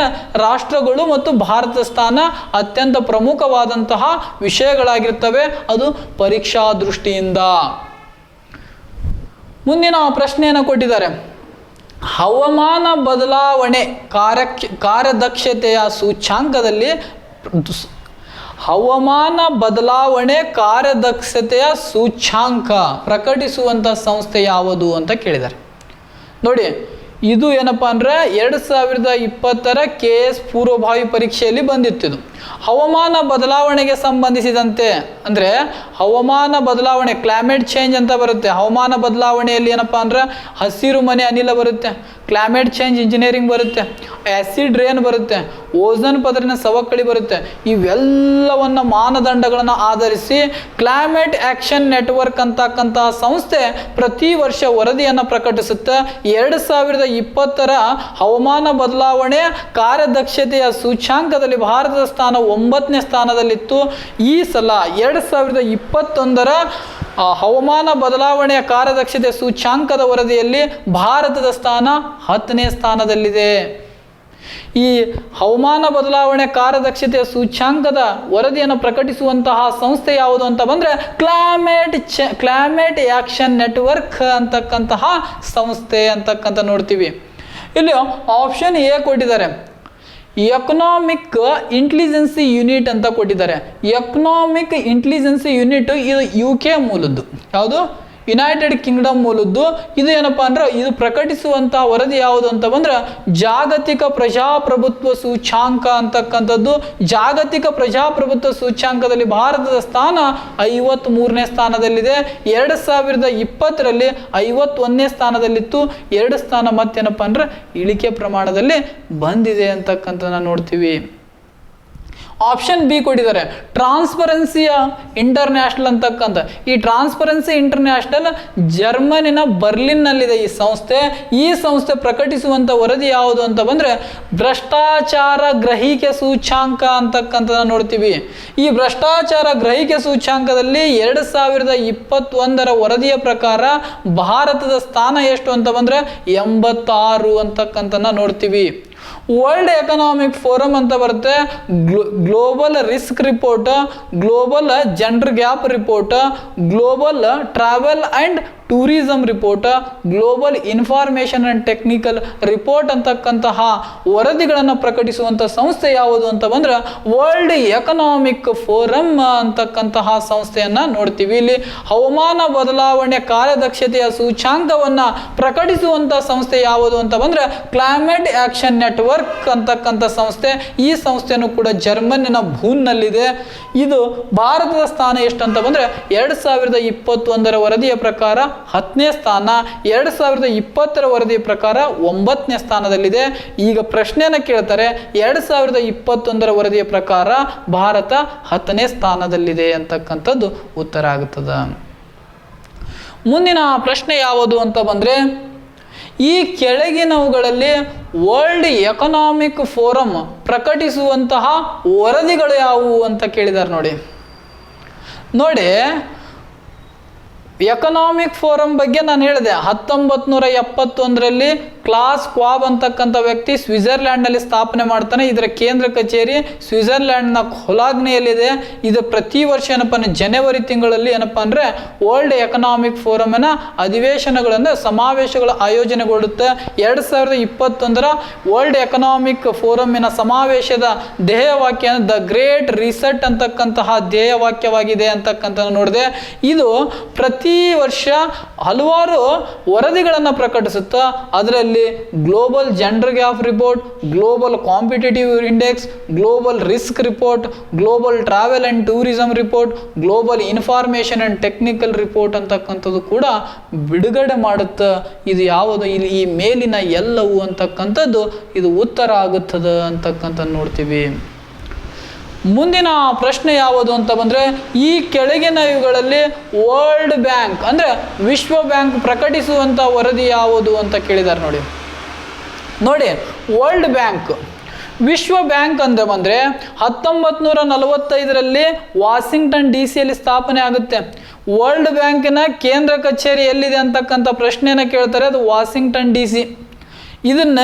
ರಾಷ್ಟ್ರಗಳು ಮತ್ತು ಭಾರತದ ಸ್ಥಾನ ಅತ್ಯಂತ ಪ್ರಮುಖವಾದಂತಹ ವಿಷಯಗಳಾಗಿರ್ತವೆ, ಅದು ಪರೀಕ್ಷಾ ದೃಷ್ಟಿಯಿಂದ. ಮುಂದಿನ ಪ್ರಶ್ನೆಯನ್ನು ಕೊಟ್ಟಿದ್ದಾರೆ. ಹವಾಮಾನ ಬದಲಾವಣೆ ಕಾರ್ಯದಕ್ಷತೆಯ ಸೂಚ್ಯಾಂಕದಲ್ಲಿ ಹವಾಮಾನ ಬದಲಾವಣೆ ಕಾರ್ಯದಕ್ಷತೆಯ ಸೂಚ್ಯಾಂಕ ಪ್ರಕಟಿಸುವಂಥ ಸಂಸ್ಥೆ ಯಾವುದು ಅಂತ ಕೇಳಿದ್ದಾರೆ. ನೋಡಿ, ಇದು ಏನಪ್ಪ ಅಂದರೆ 2020 KS ಪೂರ್ವಭಾವಿ ಪರೀಕ್ಷೆಯಲ್ಲಿ ಬಂದಿತ್ತು. ಹವಾಮಾನ ಬದಲಾವಣೆಗೆ ಸಂಬಂಧಿಸಿದಂತೆ ಅಂದರೆ ಹವಾಮಾನ ಬದಲಾವಣೆ ಕ್ಲೈಮೇಟ್ ಚೇಂಜ್ ಅಂತ ಬರುತ್ತೆ. ಹವಾಮಾನ ಬದಲಾವಣೆಯಲ್ಲಿ ಏನಪ್ಪ ಅಂದ್ರೆ ಹಸಿರು ಮನೆ ಅನಿಲ ಬರುತ್ತೆ, ಕ್ಲೈಮೇಟ್ ಚೇಂಜ್ ಇಂಜಿನಿಯರಿಂಗ್ ಬರುತ್ತೆ, ಆ್ಯಸಿಡ್ ರೇನ್ ಬರುತ್ತೆ, ಓಝೋನ್ ಪದರಿನ ಸವಕಳಿ ಬರುತ್ತೆ. ಇವೆಲ್ಲವನ್ನ ಮಾನದಂಡಗಳನ್ನು ಆಧರಿಸಿ ಕ್ಲೈಮೇಟ್ ಆ್ಯಕ್ಷನ್ ನೆಟ್ವರ್ಕ್ ಅಂತಕ್ಕಂತಹ ಸಂಸ್ಥೆ ಪ್ರತಿ ವರ್ಷ ವರದಿಯನ್ನು ಪ್ರಕಟಿಸುತ್ತೆ. 2020 ಹವಾಮಾನ ಬದಲಾವಣೆ ಕಾರ್ಯದಕ್ಷತೆಯ ಸೂಚ್ಯಾಂಕದಲ್ಲಿ ಭಾರತದ ಸ್ಥಾನ 9ನೇ ಸ್ಥಾನದಲ್ಲಿತ್ತು. ಈ ಸಲ 2021 ಹವಾಮಾನ ಬದಲಾವಣೆಯ ಕಾರ್ಯದಕ್ಷತೆ ಸೂಚ್ಯಾಂಕದ ವರದಿಯಲ್ಲಿ ಭಾರತದ ಸ್ಥಾನ 10ನೇ ಸ್ಥಾನದಲ್ಲಿದೆ. ಈ ಹವಾಮಾನ ಬದಲಾವಣೆ ಕಾರ್ಯದಕ್ಷತೆಯ ಸೂಚ್ಯಾಂಕದ ವರದಿಯನ್ನು ಪ್ರಕಟಿಸುವಂತಹ ಸಂಸ್ಥೆ ಯಾವುದು ಅಂತ ಬಂದರೆ ಕ್ಲೈಮೇಟ್ ಆ್ಯಕ್ಷನ್ ನೆಟ್ವರ್ಕ್ ಅಂತಕ್ಕಂತಹ ಸಂಸ್ಥೆ ಅಂತಕ್ಕಂಥ ನೋಡ್ತೀವಿ. ಇಲ್ಲಿ ಆಪ್ಷನ್ ಎ ಕೊಟ್ಟಿದ್ದಾರೆ, ಎಕನಾಮಿಕ್ ಇಂಟೆಲಿಜೆನ್ಸಿ ಯೂನಿಟ್ ಅಂತ ಕೊಟ್ಟಿದ್ದಾರೆ. ಎಕನಾಮಿಕ್ ಇಂಟೆಲಿಜೆನ್ಸಿ ಯೂನಿಟ್ ಇದು UK ಮೂಲದ್ದು, ಯಾವುದು ಯುನೈಟೆಡ್ ಕಿಂಗ್ಡಮ್ ಮೂಲದ್ದು. ಇದು ಏನಪ್ಪ ಅಂದ್ರೆ ಇದು ಪ್ರಕಟಿಸುವಂತಹ ವರದಿ ಯಾವುದು ಅಂತ ಬಂದ್ರೆ ಜಾಗತಿಕ ಪ್ರಜಾಪ್ರಭುತ್ವ ಸೂಚ್ಯಾಂಕ ಅಂತಕ್ಕಂಥದ್ದು. ಜಾಗತಿಕ ಪ್ರಜಾಪ್ರಭುತ್ವ ಸೂಚ್ಯಾಂಕದಲ್ಲಿ ಭಾರತದ ಸ್ಥಾನ 53ನೇ ಸ್ಥಾನದಲ್ಲಿದೆ. 2020ರಲ್ಲಿ 51ನೇ ಸ್ಥಾನದಲ್ಲಿತ್ತು. 2 ಸ್ಥಾನ ಮತ್ತೇನಪ್ಪ ಅಂದ್ರೆ ಇಳಿಕೆ ಪ್ರಮಾಣದಲ್ಲಿ ಬಂದಿದೆ ಅಂತಕ್ಕಂಥದ್ದನ್ನ ನೋಡ್ತೀವಿ. ಆಪ್ಷನ್ ಬಿ ಕೊಟ್ಟಿದ್ದಾರೆ, ಟ್ರಾನ್ಸ್ಪರೆನ್ಸಿಯ ಇಂಟರ್ನ್ಯಾಷನಲ್ ಅಂತಕ್ಕಂಥ. ಈ ಟ್ರಾನ್ಸ್ಪರೆನ್ಸಿ ಇಂಟರ್ನ್ಯಾಷನಲ್ ಜರ್ಮನಿನ ಬರ್ಲಿನ್ನಲ್ಲಿದೆ ಈ ಸಂಸ್ಥೆ. ಈ ಸಂಸ್ಥೆ ಪ್ರಕಟಿಸುವಂಥ ವರದಿ ಯಾವುದು ಅಂತ ಬಂದರೆ ಭ್ರಷ್ಟಾಚಾರ ಗ್ರಹಿಕೆ ಸೂಚ್ಯಾಂಕ ಅಂತಕ್ಕಂಥದ್ದನ್ನ ನೋಡ್ತೀವಿ. ಈ ಭ್ರಷ್ಟಾಚಾರ ಗ್ರಹಿಕೆ ಸೂಚ್ಯಾಂಕದಲ್ಲಿ 2021 ವರದಿಯ ಪ್ರಕಾರ ಭಾರತದ ಸ್ಥಾನ ಎಷ್ಟು ಅಂತ ಬಂದರೆ 86 ಅಂತಕ್ಕಂಥದ್ದನ್ನ ನೋಡ್ತೀವಿ. ವರ್ಲ್ಡ್ ಎಕನಾಮಿಕ್ ಫೋರಮ್ ಅಂತ ಬರುತ್ತೆ, global risk report, global gender gap report, global travel and tourism report, global information and technical report ಅಂತಕ್ಕಂತಹ ವರದಿಗಳನ್ನು ಪ್ರಕಟಿಸುವಂಥ ಸಂಸ್ಥೆ ಯಾವುದು ಅಂತ ಬಂದ್ರೆ ವರ್ಲ್ಡ್ ಎಕನಾಮಿಕ್ ಫೋರಮ್ ಅಂತಕ್ಕಂತಹ ಸಂಸ್ಥೆಯನ್ನು ನೋಡ್ತೀವಿ. ಇಲ್ಲಿ ಹವಾಮಾನ ಬದಲಾವಣೆ ಕಾರ್ಯದಕ್ಷತೆಯ ಸೂಚ್ಯಾಂಕವನ್ನು ಪ್ರಕಟಿಸುವಂಥ ಸಂಸ್ಥೆ ಯಾವುದು ಅಂತ ಬಂದ್ರೆ ಕ್ಲೈಮೇಟ್ ಆ್ಯಕ್ಷನ್ ನೆಟ್ವರ್ಕ್ ಅಂತಕ್ಕಂಥ ಸಂಸ್ಥೆ. ಈ ಸಂಸ್ಥೆಯನ್ನು ಕೂಡ ಜರ್ಮನಿನ ಬೂನ್ನಲ್ಲಿದೆ. ಇದು ಭಾರತದ ಸ್ಥಾನ ಎಷ್ಟು ಅಂತ ಬಂದರೆ 2021 ವರದಿಯ ಪ್ರಕಾರ 10ನೇ ಸ್ಥಾನ, 2020 ವರದಿಯ ಪ್ರಕಾರ 9ನೇ ಸ್ಥಾನದಲ್ಲಿದೆ. ಈಗ ಪ್ರಶ್ನೆಯನ್ನು ಕೇಳ್ತಾರೆ, 2021 ವರದಿಯ ಪ್ರಕಾರ ಭಾರತ 10ನೇ ಸ್ಥಾನದಲ್ಲಿದೆ ಅಂತಕ್ಕಂಥದ್ದು ಉತ್ತರ ಆಗುತ್ತದೆ. ಮುಂದಿನ ಪ್ರಶ್ನೆ ಯಾವುದು ಅಂತ ಬಂದರೆ ಈ ಕೆಳಗಿನವುಗಳಲ್ಲಿ ವರ್ಲ್ಡ್ ಎಕನಾಮಿಕ್ ಫೋರಮ್ ಪ್ರಕಟಿಸುವಂತಹ ವರದಿಗಳು ಯಾವುವು ಅಂತ ಕೇಳಿದ್ದಾರೆ. ನೋಡಿ ಎಕನಾಮಿಕ್ ಫೋರಮ್ ಬಗ್ಗೆ ನಾನು ಹೇಳಿದೆ. 1971ರಲ್ಲಿ ಕ್ಲಾಸ್ ಕ್ವಾಬ್ ಅಂತಕ್ಕಂಥ ವ್ಯಕ್ತಿ ಸ್ವಿಟ್ಜರ್ಲ್ಯಾಂಡ್ನಲ್ಲಿ ಸ್ಥಾಪನೆ ಮಾಡ್ತಾನೆ. ಇದರ ಕೇಂದ್ರ ಕಚೇರಿ ಸ್ವಿಟ್ಜರ್ಲ್ಯಾಂಡ್ನ ಕೊಲಾಗ್ನೆಯಲ್ಲಿದೆ. ಇದು ಪ್ರತಿ ವರ್ಷ ಏನಪ್ಪ ಅಂದರೆ ಜನವರಿ ತಿಂಗಳಲ್ಲಿ ಏನಪ್ಪ ಅಂದರೆ ವರ್ಲ್ಡ್ ಎಕನಾಮಿಕ್ ಫೋರಮಿನ ಅಧಿವೇಶನಗಳನ್ನು ಸಮಾವೇಶಗಳ ಆಯೋಜನೆಗೊಳ್ಳುತ್ತೆ. 2021 ವರ್ಲ್ಡ್ ಎಕನಾಮಿಕ್ ಫೋರಮಿನ ಸಮಾವೇಶದ ಧ್ಯೇಯವಾಕ್ಯ ದ ಗ್ರೇಟ್ ರಿಸೆಟ್ ಅಂತಕ್ಕಂತಹ ಧ್ಯೇಯವಾಕ್ಯವಾಗಿದೆ ಅಂತಕ್ಕಂಥ ನೋಡಿದೆ. ಇದು ಪ್ರತಿ ವರ್ಷ ಹಲವಾರು ವರದಿಗಳನ್ನು ಪ್ರಕಟಿಸುತ್ತಾ ಅದರಲ್ಲಿ global gender gap report, global competitive index, global risk report, global travel and tourism report, global information and technical report ಅಂತಕ್ಕಂಥದ್ದು ಕೂಡ ಬಿಡುಗಡೆ ಮಾಡುತ್ತೆ. ಇದು ಯಾವುದು ಇಲ್ಲಿ ಈ ಮೇಲಿನ ಎಲ್ಲವೂ ಅಂತಕ್ಕಂಥದ್ದು ಇದು ಉತ್ತರ ಆಗುತ್ತದೆ ಅಂತಕ್ಕಂಥ ನೋಡ್ತೀವಿ. ಮುಂದಿನ ಪ್ರಶ್ನೆ ಯಾವುದು ಅಂತ ಬಂದರೆ ಈ ಕೆಳಗಿನ ಇವುಗಳಲ್ಲಿ ವರ್ಲ್ಡ್ ಬ್ಯಾಂಕ್ ಅಂದರೆ ವಿಶ್ವ ಬ್ಯಾಂಕ್ ಪ್ರಕಟಿಸುವಂಥ ವರದಿ ಯಾವುದು ಅಂತ ಕೇಳಿದ್ದಾರೆ. ನೋಡಿ ವರ್ಲ್ಡ್ ಬ್ಯಾಂಕ್ ವಿಶ್ವ ಬ್ಯಾಂಕ್ ಅಂದರೆ ಬಂದರೆ 1945ರಲ್ಲಿ ವಾಷಿಂಗ್ಟನ್ DC ಸ್ಥಾಪನೆ ಆಗುತ್ತೆ. ವರ್ಲ್ಡ್ ಬ್ಯಾಂಕಿನ ಕೇಂದ್ರ ಕಚೇರಿ ಎಲ್ಲಿದೆ ಅಂತಕ್ಕಂಥ ಪ್ರಶ್ನೆಯನ್ನು ಕೇಳ್ತಾರೆ. ಅದು ವಾಷಿಂಗ್ಟನ್ DC. ಇದನ್ನ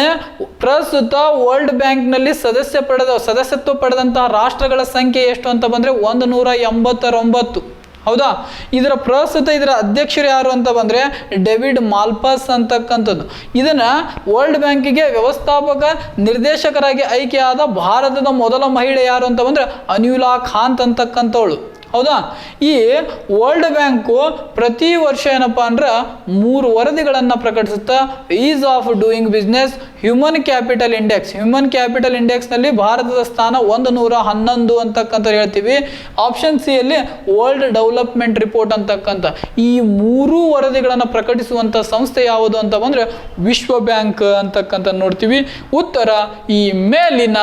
ಪ್ರಸ್ತುತ ವರ್ಲ್ಡ್ ಬ್ಯಾಂಕ್ನಲ್ಲಿ ಸದಸ್ಯತ್ವ ಪಡೆದಂತಹ ರಾಷ್ಟ್ರಗಳ ಸಂಖ್ಯೆ ಎಷ್ಟು ಅಂತ ಬಂದರೆ 189. ಹೌದಾ? ಇದರ ಅಧ್ಯಕ್ಷರು ಯಾರು ಅಂತ ಬಂದರೆ ಡೇವಿಡ್ ಮಾಲ್ಪಾಸ್ ಅಂತಕ್ಕಂಥದ್ದು. ಇದನ್ನು ವರ್ಲ್ಡ್ ಬ್ಯಾಂಕಿಗೆ ವ್ಯವಸ್ಥಾಪಕ ನಿರ್ದೇಶಕರಾಗಿ ಆಯ್ಕೆಯಾದ ಭಾರತದ ಮೊದಲ ಮಹಿಳೆ ಯಾರು ಅಂತ ಬಂದರೆ ಅನ್ಯುಲಾ ಖಾಂತ್ ಅಂತಕ್ಕಂಥವಳು. ಹೌದಾ. ಈ ವರ್ಲ್ಡ್ ಬ್ಯಾಂಕು ಪ್ರತಿ ವರ್ಷ ಏನಪ್ಪ ಅಂದ್ರೆ 3 ವರದಿಗಳನ್ನು ಪ್ರಕಟಿಸುತ್ತಾ. Ease of doing business, human capital index. Human capital ಇಂಡೆಕ್ಸ್ನಲ್ಲಿ ಭಾರತದ ಸ್ಥಾನ 111 ಅಂತಕ್ಕಂಥ ಹೇಳ್ತೀವಿ. ಆಪ್ಷನ್ ಸಿ ಅಲ್ಲಿ ವರ್ಲ್ಡ್ ಡೆವಲಪ್ಮೆಂಟ್ ರಿಪೋರ್ಟ್ ಅಂತಕ್ಕಂಥ. ಈ 3 ವರದಿಗಳನ್ನು ಪ್ರಕಟಿಸುವಂಥ ಸಂಸ್ಥೆ ಯಾವುದು ಅಂತ ಬಂದರೆ ವಿಶ್ವ ಬ್ಯಾಂಕ್ ಅಂತಕ್ಕಂಥ ನೋಡ್ತೀವಿ. ಉತ್ತರ ಈ ಮೇಲಿನ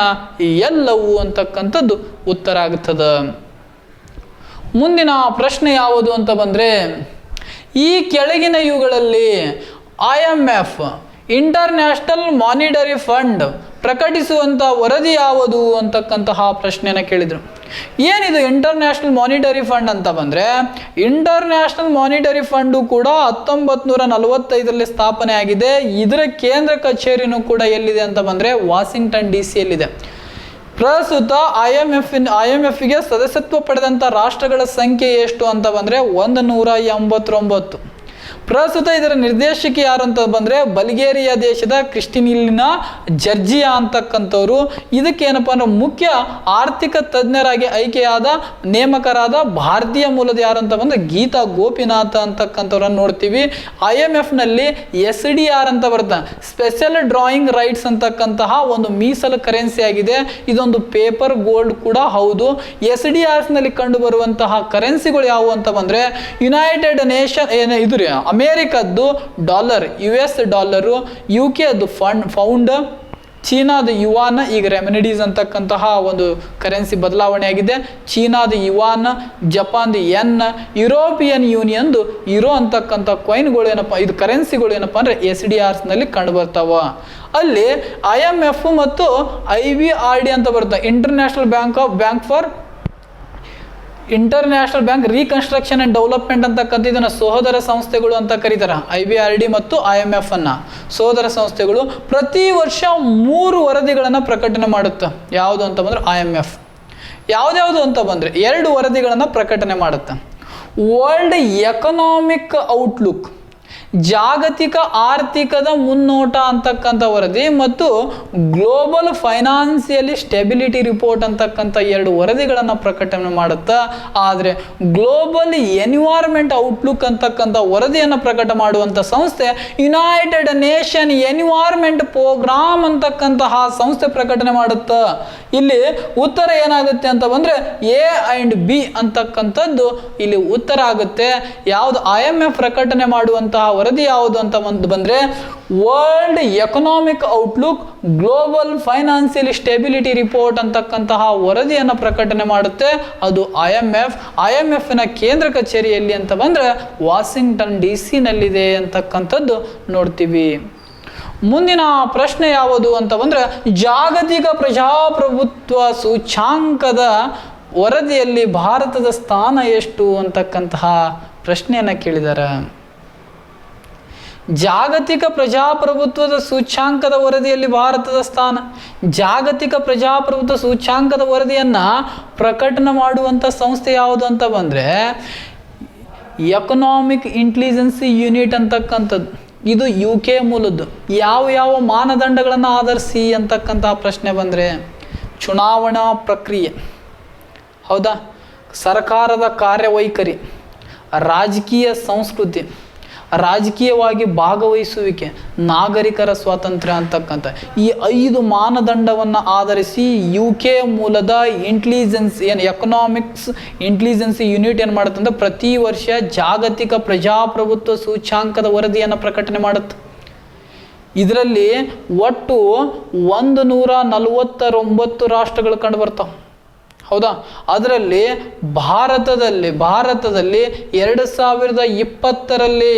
ಎಲ್ಲವೂ ಅಂತಕ್ಕಂಥದ್ದು ಉತ್ತರ ಆಗುತ್ತದೆ. ಮುಂದಿನ ಪ್ರಶ್ನೆ ಯಾವುದು ಅಂತ ಬಂದರೆ, ಈ ಕೆಳಗಿನ ಇವುಗಳಲ್ಲಿ IMF ಇಂಟರ್ನ್ಯಾಷನಲ್ ಮಾನಿಟರಿ ಫಂಡ್ ಪ್ರಕಟಿಸುವಂಥ ವರದಿ ಯಾವುದು ಅಂತಕ್ಕಂತಹ ಪ್ರಶ್ನೆಯನ್ನು ಕೇಳಿದರು. ಏನಿದು ಇಂಟರ್ನ್ಯಾಷನಲ್ ಮಾನಿಟರಿ ಫಂಡ್ ಅಂತ ಬಂದರೆ, ಇಂಟರ್ನ್ಯಾಷನಲ್ ಮಾನಿಟರಿ ಫಂಡು ಕೂಡ 1945ರಲ್ಲಿ ಸ್ಥಾಪನೆ ಆಗಿದೆ. ಇದರ ಕೇಂದ್ರ ಕಚೇರಿನೂ ಕೂಡ ಎಲ್ಲಿದೆ ಅಂತ ಬಂದರೆ ವಾಷಿಂಗ್ಟನ್ DC ಯಲ್ಲಿದೆ. ಪ್ರಸ್ತುತ IMFಗೆ ಸದಸ್ಯತ್ವ ಪಡೆದಂಥ ರಾಷ್ಟ್ರಗಳ ಸಂಖ್ಯೆ ಎಷ್ಟು ಅಂತ ಬಂದರೆ 189. ಪ್ರಸ್ತುತ ಇದರ ನಿರ್ದೇಶಕಿ ಯಾರು ಅಂತ ಬಂದರೆ ಬಲ್ಗೇರಿಯಾ ದೇಶದ ಕ್ರಿಸ್ಟಿನಿಲಿನಾ ಜರ್ಜಿಯಾ ಅಂತಕ್ಕಂಥವ್ರು. ಇದಕ್ಕೇನಪ್ಪ ಅಂದ್ರೆ ಮುಖ್ಯ ಆರ್ಥಿಕ ತಜ್ಞರಾಗಿ ಆಯ್ಕೆಯಾದ ನೇಮಕರಾದ ಭಾರತೀಯ ಮೂಲದ ಯಾರು ಅಂತ ಬಂದರೆ ಗೀತಾ ಗೋಪಿನಾಥ್ ಅಂತಕ್ಕಂಥವ್ರನ್ನ ನೋಡ್ತೀವಿ. IMFನಲ್ಲಿ SDR ಅಂತ ಬರುತ್ತೆ, ಸ್ಪೆಷಲ್ ಡ್ರಾಯಿಂಗ್ ರೈಟ್ಸ್ ಅಂತಕ್ಕಂತಹ ಒಂದು ಮೀಸಲು ಕರೆನ್ಸಿ ಆಗಿದೆ. ಇದೊಂದು ಪೇಪರ್ ಗೋಲ್ಡ್ ಕೂಡ ಹೌದು. SDRನಲ್ಲಿ ಕಂಡು ಬರುವಂತಹ ಕರೆನ್ಸಿಗಳು ಯಾವುವು ಅಂತ ಬಂದರೆ ಯುನೈಟೆಡ್ ನೇಷನ್ ಇದು ರೀ ಅಮೇರಿಕದ್ದು ಡಾಲರ್, US ಡಾಲರು, UKದು ಪೌಂಡ್, ಚೀನಾದ ಯುವಾನ್, ಈಗ ರೆಮಿನಿಡೀಸ್ ಅಂತಕ್ಕಂತಹ ಒಂದು ಕರೆನ್ಸಿ ಬದಲಾವಣೆ ಆಗಿದೆ. ಚೀನಾದ ಯುವಾನ್, ಜಪಾನ್ದು ಯೆನ್, ಯುರೋಪಿಯನ್ ಯೂನಿಯನ್ದು ಯುರೋ ಅಂತಕ್ಕಂಥ ಕಾಯಿನ್ಗಳು ಏನಪ್ಪ ಇದು ಕರೆನ್ಸಿಗಳು ಏನಪ್ಪ ಅಂದರೆ SDRನಲ್ಲಿ ಕಂಡು ಬರ್ತಾವ. ಅಲ್ಲಿ IMF ಮತ್ತು IBRD ಅಂತ ಬರುತ್ತೆ, international bank reconstruction and development ಅಂತಕ್ಕಂಥ ಇದನ್ನು ಸಹೋದರ ಸಂಸ್ಥೆಗಳು ಅಂತ ಕರೀತಾರೆ. IBRD ಮತ್ತು IMF ಅನ್ನು ಸಹೋದರ ಸಂಸ್ಥೆಗಳು. ಪ್ರತಿ ವರ್ಷ 3 ವರದಿಗಳನ್ನು ಪ್ರಕಟಣೆ ಮಾಡುತ್ತೆ. ಯಾವುದು ಅಂತ ಬಂದರೆ IMF. ಯಾವುದ್ಯಾವುದು ಅಂತ ಬಂದರೆ 2 ವರದಿಗಳನ್ನು ಪ್ರಕಟಣೆ ಮಾಡುತ್ತೆ. ವರ್ಲ್ಡ್ ಎಕನಾಮಿಕ್ ಔಟ್ಲುಕ್, ಜಾಗತಿಕ ಆರ್ಥಿಕದ ಮುನ್ನೋಟ ಅಂತಕ್ಕಂಥ ವರದಿ, ಮತ್ತು ಗ್ಲೋಬಲ್ ಫೈನಾನ್ಸಿಯಲಿ ಸ್ಟೆಬಿಲಿಟಿ ರಿಪೋರ್ಟ್ ಅಂತಕ್ಕಂಥ 2 ವರದಿಗಳನ್ನು ಪ್ರಕಟಣೆ ಮಾಡುತ್ತಾ. ಆದರೆ ಗ್ಲೋಬಲ್ ಎನ್ವಿರಾನ್ಮೆಂಟ್ ಔಟ್ಲುಕ್ ಅಂತಕ್ಕಂಥ ವರದಿಯನ್ನು ಪ್ರಕಟ ಮಾಡುವಂಥ ಸಂಸ್ಥೆ ಯುನೈಟೆಡ್ ನೇಷನ್ ಎನ್ವಿರಾನ್ಮೆಂಟ್ ಪ್ರೋಗ್ರಾಮ್ ಅಂತಕ್ಕಂತಹ ಸಂಸ್ಥೆ ಪ್ರಕಟಣೆ ಮಾಡುತ್ತಾ. ಇಲ್ಲಿ ಉತ್ತರ ಏನಾಗುತ್ತೆ ಅಂತ ಬಂದರೆ A and B ಅಂತಕ್ಕಂಥದ್ದು ಇಲ್ಲಿ ಉತ್ತರ ಆಗುತ್ತೆ. ಯಾವುದು IMF ಪ್ರಕಟಣೆ ಮಾಡುವಂತಹ ವರದಿ ಯಾವುದು ಅಂತ ಬಂದರೆ world economic outlook global financial stability report ಅಂತಕ್ಕಂತಹ ವರದಿಯನ್ನು ಪ್ರಕಟಣೆ ಮಾಡುತ್ತೆ. ಅದು IMFನ ಕೇಂದ್ರ ಕಚೇರಿಯಲ್ಲಿ ಅಂತ ಬಂದರೆ ವಾಷಿಂಗ್ಟನ್ DC ನಲ್ಲಿದೆ ಅಂತಕ್ಕಂಥದ್ದು ನೋಡ್ತೀವಿ. ಮುಂದಿನ ಪ್ರಶ್ನೆ ಯಾವುದು ಅಂತ ಬಂದರೆ ಜಾಗತಿಕ ಪ್ರಜಾಪ್ರಭುತ್ವ ಸೂಚ್ಯಾಂಕದ ವರದಿಯಲ್ಲಿ ಭಾರತದ ಸ್ಥಾನ ಎಷ್ಟು ಅಂತಕ್ಕಂತಹ ಪ್ರಶ್ನೆಯನ್ನು ಕೇಳಿದ್ದಾರೆ. ಜಾಗತಿಕ ಪ್ರಜಾಪ್ರಭುತ್ವದ ಸೂಚ್ಯಾಂಕದ ವರದಿಯಲ್ಲಿ ಭಾರತದ ಸ್ಥಾನ. ಜಾಗತಿಕ ಪ್ರಜಾಪ್ರಭುತ್ವ ಸೂಚ್ಯಾಂಕದ ವರದಿಯನ್ನು ಪ್ರಕಟಣೆ ಮಾಡುವಂಥ ಸಂಸ್ಥೆ ಯಾವುದು ಅಂತ ಬಂದರೆ ಎಕನಾಮಿಕ್ ಇಂಟೆಲಿಜೆನ್ಸಿ ಯೂನಿಟ್ ಅಂತಕ್ಕಂಥದ್ದು. ಇದು UK ಮೂಲದ್ದು. ಯಾವ ಮಾನದಂಡಗಳನ್ನು ಆಧರಿಸಿ ಅಂತಕ್ಕಂತಹ ಪ್ರಶ್ನೆ ಬಂದರೆ ಚುನಾವಣಾ ಪ್ರಕ್ರಿಯೆ, ಹೌದಾ, ಸರ್ಕಾರದ ಕಾರ್ಯವೈಖರಿ, ರಾಜಕೀಯ ಸಂಸ್ಕೃತಿ, ರಾಜಕೀಯವಾಗಿ ಭಾಗವಹಿಸುವಿಕೆ, ನಾಗರಿಕರ ಸ್ವಾತಂತ್ರ್ಯ ಅಂತಕ್ಕಂಥ ಈ 5 ಮಾನದಂಡವನ್ನು ಆಧರಿಸಿ UK ಮೂಲದ ಎಕನಾಮಿಕ್ಸ್ ಇಂಟೆಲಿಜೆನ್ಸಿ ಯೂನಿಟ್ ಏನು ಮಾಡುತ್ತೆ ಅಂದರೆ ಪ್ರತಿ ವರ್ಷ ಜಾಗತಿಕ ಪ್ರಜಾಪ್ರಭುತ್ವ ಸೂಚ್ಯಾಂಕದ ವರದಿಯನ್ನು ಪ್ರಕಟಣೆ ಮಾಡುತ್ತೆ. ಇದರಲ್ಲಿ ಒಟ್ಟು 149 ರಾಷ್ಟ್ರಗಳು ಕಂಡು ಬರ್ತಾವೆ, ಹೌದಾ. ಅದರಲ್ಲಿ ಭಾರತದಲ್ಲಿ 2020ರಲ್ಲಿ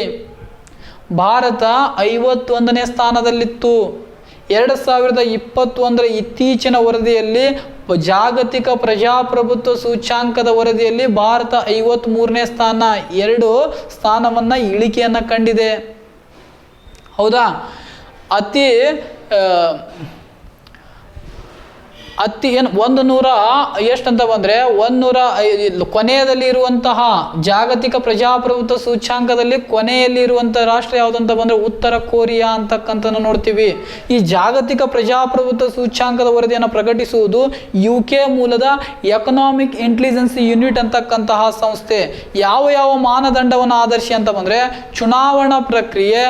ಭಾರತ 51ನೇ ಸ್ಥಾನದಲ್ಲಿತ್ತು. 2021ರ ಇತ್ತೀಚಿನ ವರದಿಯಲ್ಲಿ ಜಾಗತಿಕ ಪ್ರಜಾಪ್ರಭುತ್ವ ಸೂಚ್ಯಾಂಕದ ವರದಿಯಲ್ಲಿ ಭಾರತ 53ನೇ ಸ್ಥಾನ, 2 ಸ್ಥಾನವನ್ನು ಇಳಿಕೆಯನ್ನು ಕಂಡಿದೆ, ಹೌದಾ. ಏನು 100 ಎಷ್ಟಂತ ಬಂದರೆ 100 ಕೊನೆಯದಲ್ಲಿ ಇರುವಂತಹ ಜಾಗತಿಕ ಪ್ರಜಾಪ್ರಭುತ್ವ ಸೂಚ್ಯಾಂಕದಲ್ಲಿ ಕೊನೆಯಲ್ಲಿ ಇರುವಂಥ ರಾಷ್ಟ್ರ ಯಾವುದಂತ ಬಂದರೆ ಉತ್ತರ ಕೊರಿಯಾ ಅಂತಕ್ಕಂಥ ನೋಡ್ತೀವಿ. ಈ ಜಾಗತಿಕ ಪ್ರಜಾಪ್ರಭುತ್ವ ಸೂಚ್ಯಾಂಕದ ವರದಿಯನ್ನು ಪ್ರಕಟಿಸುವುದು UK ಮೂಲದ ಎಕನಾಮಿಕ್ ಇಂಟೆಲಿಜೆನ್ಸ್ ಯೂನಿಟ್ ಅಂತಕ್ಕಂತಹ ಸಂಸ್ಥೆ. ಯಾವ ಮಾನದಂಡವನ್ನು ಆಧರಿಸಿ ಅಂತ ಬಂದರೆ ಚುನಾವಣಾ ಪ್ರಕ್ರಿಯೆ,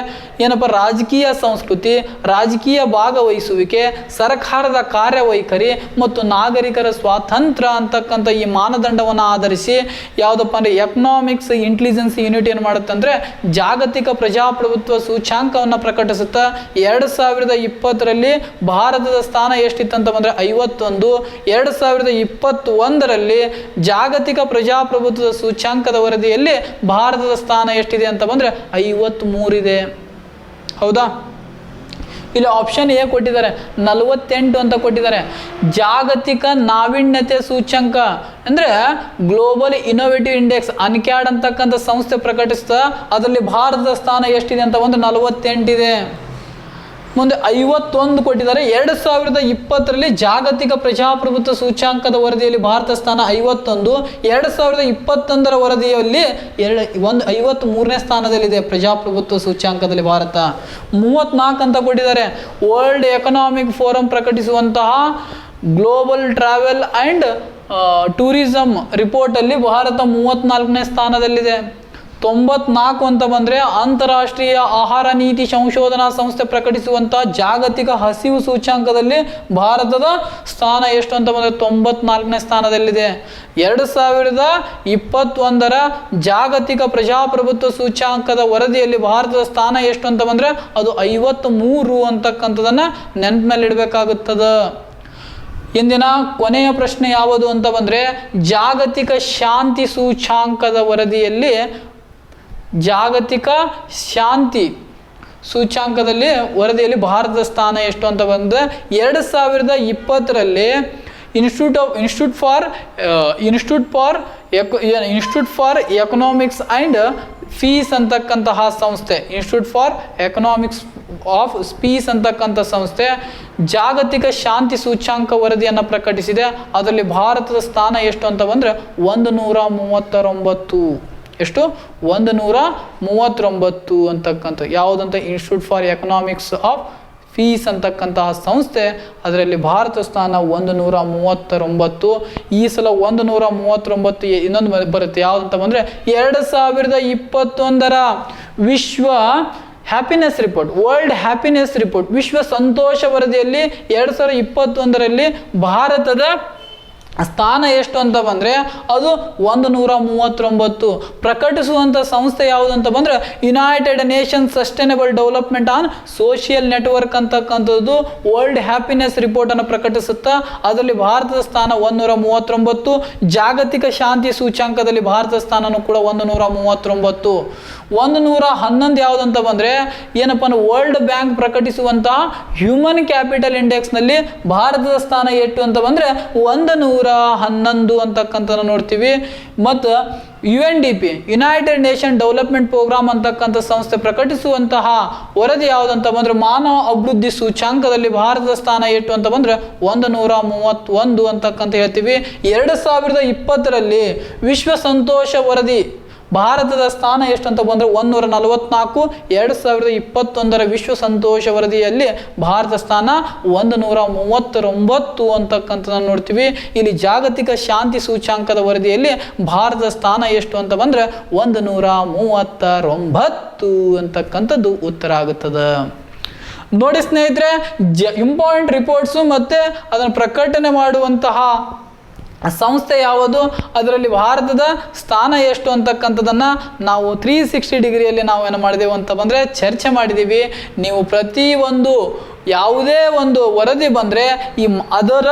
ಏನಪ್ಪ ರಾಜಕೀಯ ಸಂಸ್ಕೃತಿ, ರಾಜಕೀಯ ಭಾಗವಹಿಸುವಿಕೆ, ಸರ್ಕಾರದ ಕಾರ್ಯವೈಖರಿ ಮತ್ತು ನಾಗರಿಕರ ಸ್ವಾತಂತ್ರ್ಯ ಅಂತಕ್ಕಂಥ ಈ ಮಾನದಂಡವನ್ನು ಆಧರಿಸಿ ಯಾವುದಪ್ಪ ಅಂದರೆ ಎಕನಾಮಿಕ್ಸ್ ಇಂಟೆಲಿಜೆನ್ಸ್ ಯೂನಿಟ್ ಏನು ಮಾಡುತ್ತೆ ಅಂದರೆ ಜಾಗತಿಕ ಪ್ರಜಾಪ್ರಭುತ್ವ ಸೂಚ್ಯಾಂಕವನ್ನು ಪ್ರಕಟಿಸುತ್ತಾ 2020ರಲ್ಲಿ ಭಾರತದ ಸ್ಥಾನ ಎಷ್ಟಿತ್ತಂತ ಬಂದರೆ 51. 2021ರಲ್ಲಿ ಜಾಗತಿಕ ಪ್ರಜಾಪ್ರಭುತ್ವದ ಸೂಚ್ಯಾಂಕದ ವರದಿಯಲ್ಲಿ ಭಾರತದ ಸ್ಥಾನ ಎಷ್ಟಿದೆ ಅಂತ ಬಂದರೆ 53 ಇದೆ. ಹೌದಾ? ಇಲ್ಲಿ ಆಪ್ಷನ್ ಎ ಕೊಟ್ಟಿದ್ದಾರೆ 48 ಅಂತ ಕೊಟ್ಟಿದ್ದಾರೆ. ಜಾಗತಿಕ ನಾವೀನ್ಯತೆ ಸೂಚ್ಯಂಕ ಅಂದರೆ ಗ್ಲೋಬಲ್ ಇನೋವೇಟಿವ್ ಇಂಡೆಕ್ಸ್ ಅನ್ಕ್ಯಾಡ್ ಅಂತಕ್ಕಂಥ ಸಂಸ್ಥೆ ಪ್ರಕಟಿಸ್ತಾ ಅದರಲ್ಲಿ ಭಾರತದ ಸ್ಥಾನ ಎಷ್ಟಿದೆ ಅಂತ ಬಂದು 48 ಇದೆ. ಮುಂದೆ 51 ಕೊಟ್ಟಿದ್ದಾರೆ. 2020ರಲ್ಲಿ ಜಾಗತಿಕ ಪ್ರಜಾಪ್ರಭುತ್ವ ಸೂಚ್ಯಾಂಕದ ವರದಿಯಲ್ಲಿ ಭಾರತ ಸ್ಥಾನ 51. 2021ರ ವರದಿಯಲ್ಲಿ 53ನೇ ಸ್ಥಾನದಲ್ಲಿದೆ ಪ್ರಜಾಪ್ರಭುತ್ವ ಸೂಚ್ಯಾಂಕದಲ್ಲಿ ಭಾರತ. 34 ಅಂತ ಕೊಟ್ಟಿದ್ದಾರೆ. ವರ್ಲ್ಡ್ ಎಕನಾಮಿಕ್ ಫೋರಂ ಪ್ರಕಟಿಸುವಂತಹ ಗ್ಲೋಬಲ್ ಟ್ರಾವೆಲ್ ಆ್ಯಂಡ್ ಟೂರಿಸಂ ರಿಪೋರ್ಟಲ್ಲಿ ಭಾರತ 34ನೇ ಸ್ಥಾನದಲ್ಲಿದೆ. 94 ಅಂತ ಬಂದರೆ ಅಂತಾರಾಷ್ಟ್ರೀಯ ಆಹಾರ ನೀತಿ ಸಂಶೋಧನಾ ಸಂಸ್ಥೆ ಪ್ರಕಟಿಸುವಂಥ ಜಾಗತಿಕ ಹಸಿವು ಸೂಚ್ಯಾಂಕದಲ್ಲಿ ಭಾರತದ ಸ್ಥಾನ ಎಷ್ಟು ಅಂತ ಬಂದರೆ 94ನೇ ಸ್ಥಾನದಲ್ಲಿದೆ. 2021ರ ಜಾಗತಿಕ ಪ್ರಜಾಪ್ರಭುತ್ವ ಸೂಚ್ಯಾಂಕದ ವರದಿಯಲ್ಲಿ ಭಾರತದ ಸ್ಥಾನ ಎಷ್ಟು ಅಂತ ಬಂದರೆ ಅದು 53 ಅಂತಕ್ಕಂಥದ್ದನ್ನು ನೆನಪಿನಲ್ಲಿಡಬೇಕಾಗುತ್ತದೆ. ಇಂದಿನ ಕೊನೆಯ ಪ್ರಶ್ನೆ ಯಾವುದು ಅಂತ ಬಂದರೆ ಜಾಗತಿಕ ಶಾಂತಿ ಸೂಚ್ಯಾಂಕದ ವರದಿಯಲ್ಲಿ ಜಾಗತಿಕ ಶಾಂತಿ ಸೂಚ್ಯಾಂಕದಲ್ಲಿ ವರದಿಯಲ್ಲಿ ಭಾರತದ ಸ್ಥಾನ ಎಷ್ಟು ಅಂತ ಬಂದರೆ 2020ರಲ್ಲಿ institute for economics and piece ಅಂತಕ್ಕಂತಹ ಸಂಸ್ಥೆ, institute for economics of peace ಅಂತಕ್ಕಂಥ ಸಂಸ್ಥೆ ಜಾಗತಿಕ ಶಾಂತಿ ಸೂಚ್ಯಾಂಕ ವರದಿಯನ್ನು ಪ್ರಕಟಿಸಿದೆ. ಅದರಲ್ಲಿ ಭಾರತದ ಸ್ಥಾನ ಎಷ್ಟು ಅಂತ ಬಂದರೆ 139. ಎಷ್ಟು? 139 ಅಂತಕ್ಕಂಥ ಯಾವುದಂತ institute for economics of piece ಅಂತಕ್ಕಂತಹ ಸಂಸ್ಥೆ, ಅದರಲ್ಲಿ ಭಾರತ ಸ್ಥಾನ 139. ಈ ಸಲ 139 ಇನ್ನೊಂದು ಬರುತ್ತೆ ಯಾವುದಂತ ಬಂದರೆ 2021ರ ವಿಶ್ವ happiness report, world happiness report, ವಿಶ್ವ ಸಂತೋಷ ವರದಿಯಲ್ಲಿ 2021ರಲ್ಲಿ ಭಾರತದ ಸ್ಥಾನ ಎಷ್ಟು ಅಂತ ಬಂದರೆ ಅದು 139. ಪ್ರಕಟಿಸುವಂಥ ಸಂಸ್ಥೆ ಯಾವುದಂತ ಬಂದರೆ United Nations sustainable development on social network ಅಂತಕ್ಕಂಥದ್ದು ವರ್ಲ್ಡ್ ಹ್ಯಾಪಿನೆಸ್ ರಿಪೋರ್ಟನ್ನು ಪ್ರಕಟಿಸುತ್ತಾ ಅದರಲ್ಲಿ ಭಾರತದ ಸ್ಥಾನ 139. ಜಾಗತಿಕ ಶಾಂತಿ ಸೂಚ್ಯಾಂಕದಲ್ಲಿ ಭಾರತದ ಸ್ಥಾನನೂ ಕೂಡ 139. 111 ಯಾವುದಂತ ಬಂದರೆ ಏನಪ್ಪ ಅಂದ್ರೆ ವರ್ಲ್ಡ್ ಬ್ಯಾಂಕ್ ಪ್ರಕಟಿಸುವಂತಹ ಹ್ಯೂಮನ್ ಕ್ಯಾಪಿಟಲ್ ಇಂಡೆಕ್ಸ್ನಲ್ಲಿ ಭಾರತದ ಸ್ಥಾನ ಎಷ್ಟು ಅಂತ ಬಂದರೆ 111 ಅಂತಕ್ಕಂಥದ್ದು ನೋಡ್ತೀವಿ. ಮತ್ತು UNDP United Nation Development Programme ಅಂತಕ್ಕಂಥ ಸಂಸ್ಥೆ ಪ್ರಕಟಿಸುವಂತಹ ವರದಿ ಯಾವುದಂತ ಬಂದರೆ ಮಾನವ ಅಭಿವೃದ್ಧಿ ಸೂಚ್ಯಾಂಕದಲ್ಲಿ ಭಾರತದ ಸ್ಥಾನ ಎಷ್ಟು ಅಂತ ಬಂದರೆ 131 ಅಂತಕ್ಕಂಥ ಹೇಳ್ತೀವಿ. 2020ರಲ್ಲಿ ವಿಶ್ವ ಸಂತೋಷ ವರದಿ ಭಾರತದ ಸ್ಥಾನ ಎಷ್ಟು ಅಂತ ಬಂದರೆ 144. 2021ರ ವಿಶ್ವ ಸಂತೋಷ ವರದಿಯಲ್ಲಿ ಭಾರತ ಸ್ಥಾನ 139 ಅಂತಕ್ಕಂಥದ್ದನ್ನು ನೋಡ್ತೀವಿ. ಇಲ್ಲಿ ಜಾಗತಿಕ ಶಾಂತಿ ಸೂಚ್ಯಾಂಕದ ವರದಿಯಲ್ಲಿ ಭಾರತದ ಸ್ಥಾನ ಎಷ್ಟು ಅಂತ ಬಂದರೆ 139 ಅಂತಕ್ಕಂಥದ್ದು ಉತ್ತರ ಆಗುತ್ತದೆ. ನೋಡಿ ಸ್ನೇಹಿತರೆ, ಇಂಪಾರ್ಟೆಂಟ್ ರಿಪೋರ್ಟ್ಸು ಮತ್ತು ಅದನ್ನು ಪ್ರಕಟಣೆ ಮಾಡುವಂತಹ ಸಂಸ್ಥೆ ಯಾವುದು, ಅದರಲ್ಲಿ ಭಾರತದ ಸ್ಥಾನ ಎಷ್ಟು ಅಂತಕ್ಕಂಥದ್ದನ್ನು ನಾವು 360 ಡಿಗ್ರಿಯಲ್ಲಿ ನಾವು ಏನು ಮಾಡಿದೆವು ಅಂತ ಬಂದರೆ ಚರ್ಚೆ ಮಾಡಿದ್ದೀವಿ. ನೀವು ಪ್ರತಿಯೊಂದು ಯಾವುದೇ ಒಂದು ವರದಿ ಬಂದರೆ ಅದರ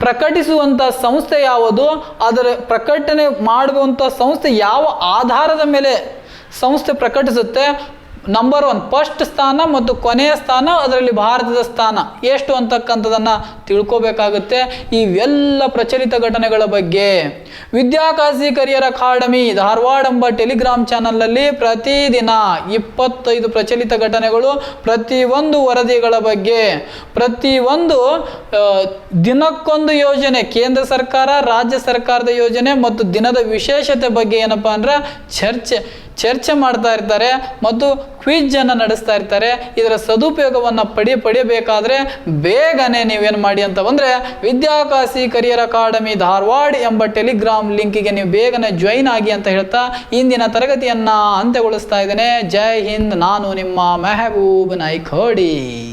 ಪ್ರಕಟಿಸುವಂಥ ಸಂಸ್ಥೆ ಯಾವುದು, ಅದರ ಪ್ರಕಟಣೆ ಮಾಡುವಂಥ ಸಂಸ್ಥೆ ಯಾವ ಆಧಾರದ ಮೇಲೆ ಸಂಸ್ಥೆ ಪ್ರಕಟಿಸುತ್ತೆ ನಂಬರ್ 1 ಫಸ್ಟ್ ಸ್ಥಾನ ಮತ್ತು ಕೊನೆಯ ಸ್ಥಾನ, ಅದರಲ್ಲಿ ಭಾರತದ ಸ್ಥಾನ ಎಷ್ಟು ಅಂತಕ್ಕಂಥದ್ದನ್ನು ತಿಳ್ಕೋಬೇಕಾಗುತ್ತೆ. ಇವೆಲ್ಲ ಪ್ರಚಲಿತ ಘಟನೆಗಳ ಬಗ್ಗೆ ವಿದ್ಯಾಕಾಶಿ ಕರಿಯರ್ ಅಕಾಡೆಮಿ ಧಾರವಾಡ ಎಂಬ ಟೆಲಿಗ್ರಾಮ್ ಚಾನಲ್ನಲ್ಲಿ ಪ್ರತಿದಿನ 25 ಪ್ರಚಲಿತ ಘಟನೆಗಳು, ಪ್ರತಿಯೊಂದು ವರದಿಗಳ ಬಗ್ಗೆ, ಪ್ರತಿಯೊಂದು ದಿನಕ್ಕೊಂದು ಯೋಜನೆ, ಕೇಂದ್ರ ಸರ್ಕಾರ ರಾಜ್ಯ ಸರ್ಕಾರದ ಯೋಜನೆ ಮತ್ತು ದಿನದ ವಿಶೇಷತೆ ಬಗ್ಗೆ ಏನಪ್ಪಾ ಅಂದ್ರೆ ಚರ್ಚೆ ಮಾಡ್ತಾ ಇರ್ತಾರೆ ಮತ್ತು ಕ್ವಿಜ್ ಅನ್ನು ನಡೆಸ್ತಾ ಇರ್ತಾರೆ. ಇದರ ಸದುಪಯೋಗವನ್ನು ಪಡೆಯಬೇಕಾದ್ರೆ ಬೇಗನೆ ನೀವೇನು ಮಾಡಿ ಅಂತ ಬಂದರೆ ವಿದ್ಯಾಕಾಶಿ ಕರಿಯರ್ ಅಕಾಡೆಮಿ ಧಾರವಾಡ ಎಂಬ ಟೆಲಿಗ್ರಾಮ್ ಲಿಂಕಿಗೆ ನೀವು ಬೇಗನೆ ಜಾಯಿನ್ ಆಗಿ ಅಂತ ಹೇಳ್ತಾ ಇಂದಿನ ತರಗತಿಯನ್ನು ಅಂತ್ಯಗೊಳಿಸ್ತಾ ಇದ್ದೇನೆ. ಜೈ ಹಿಂದ್. ನಾನು ನಿಮ್ಮ ಮೆಹಬೂಬ್ ನಾಯ್ಕೋಡಿ.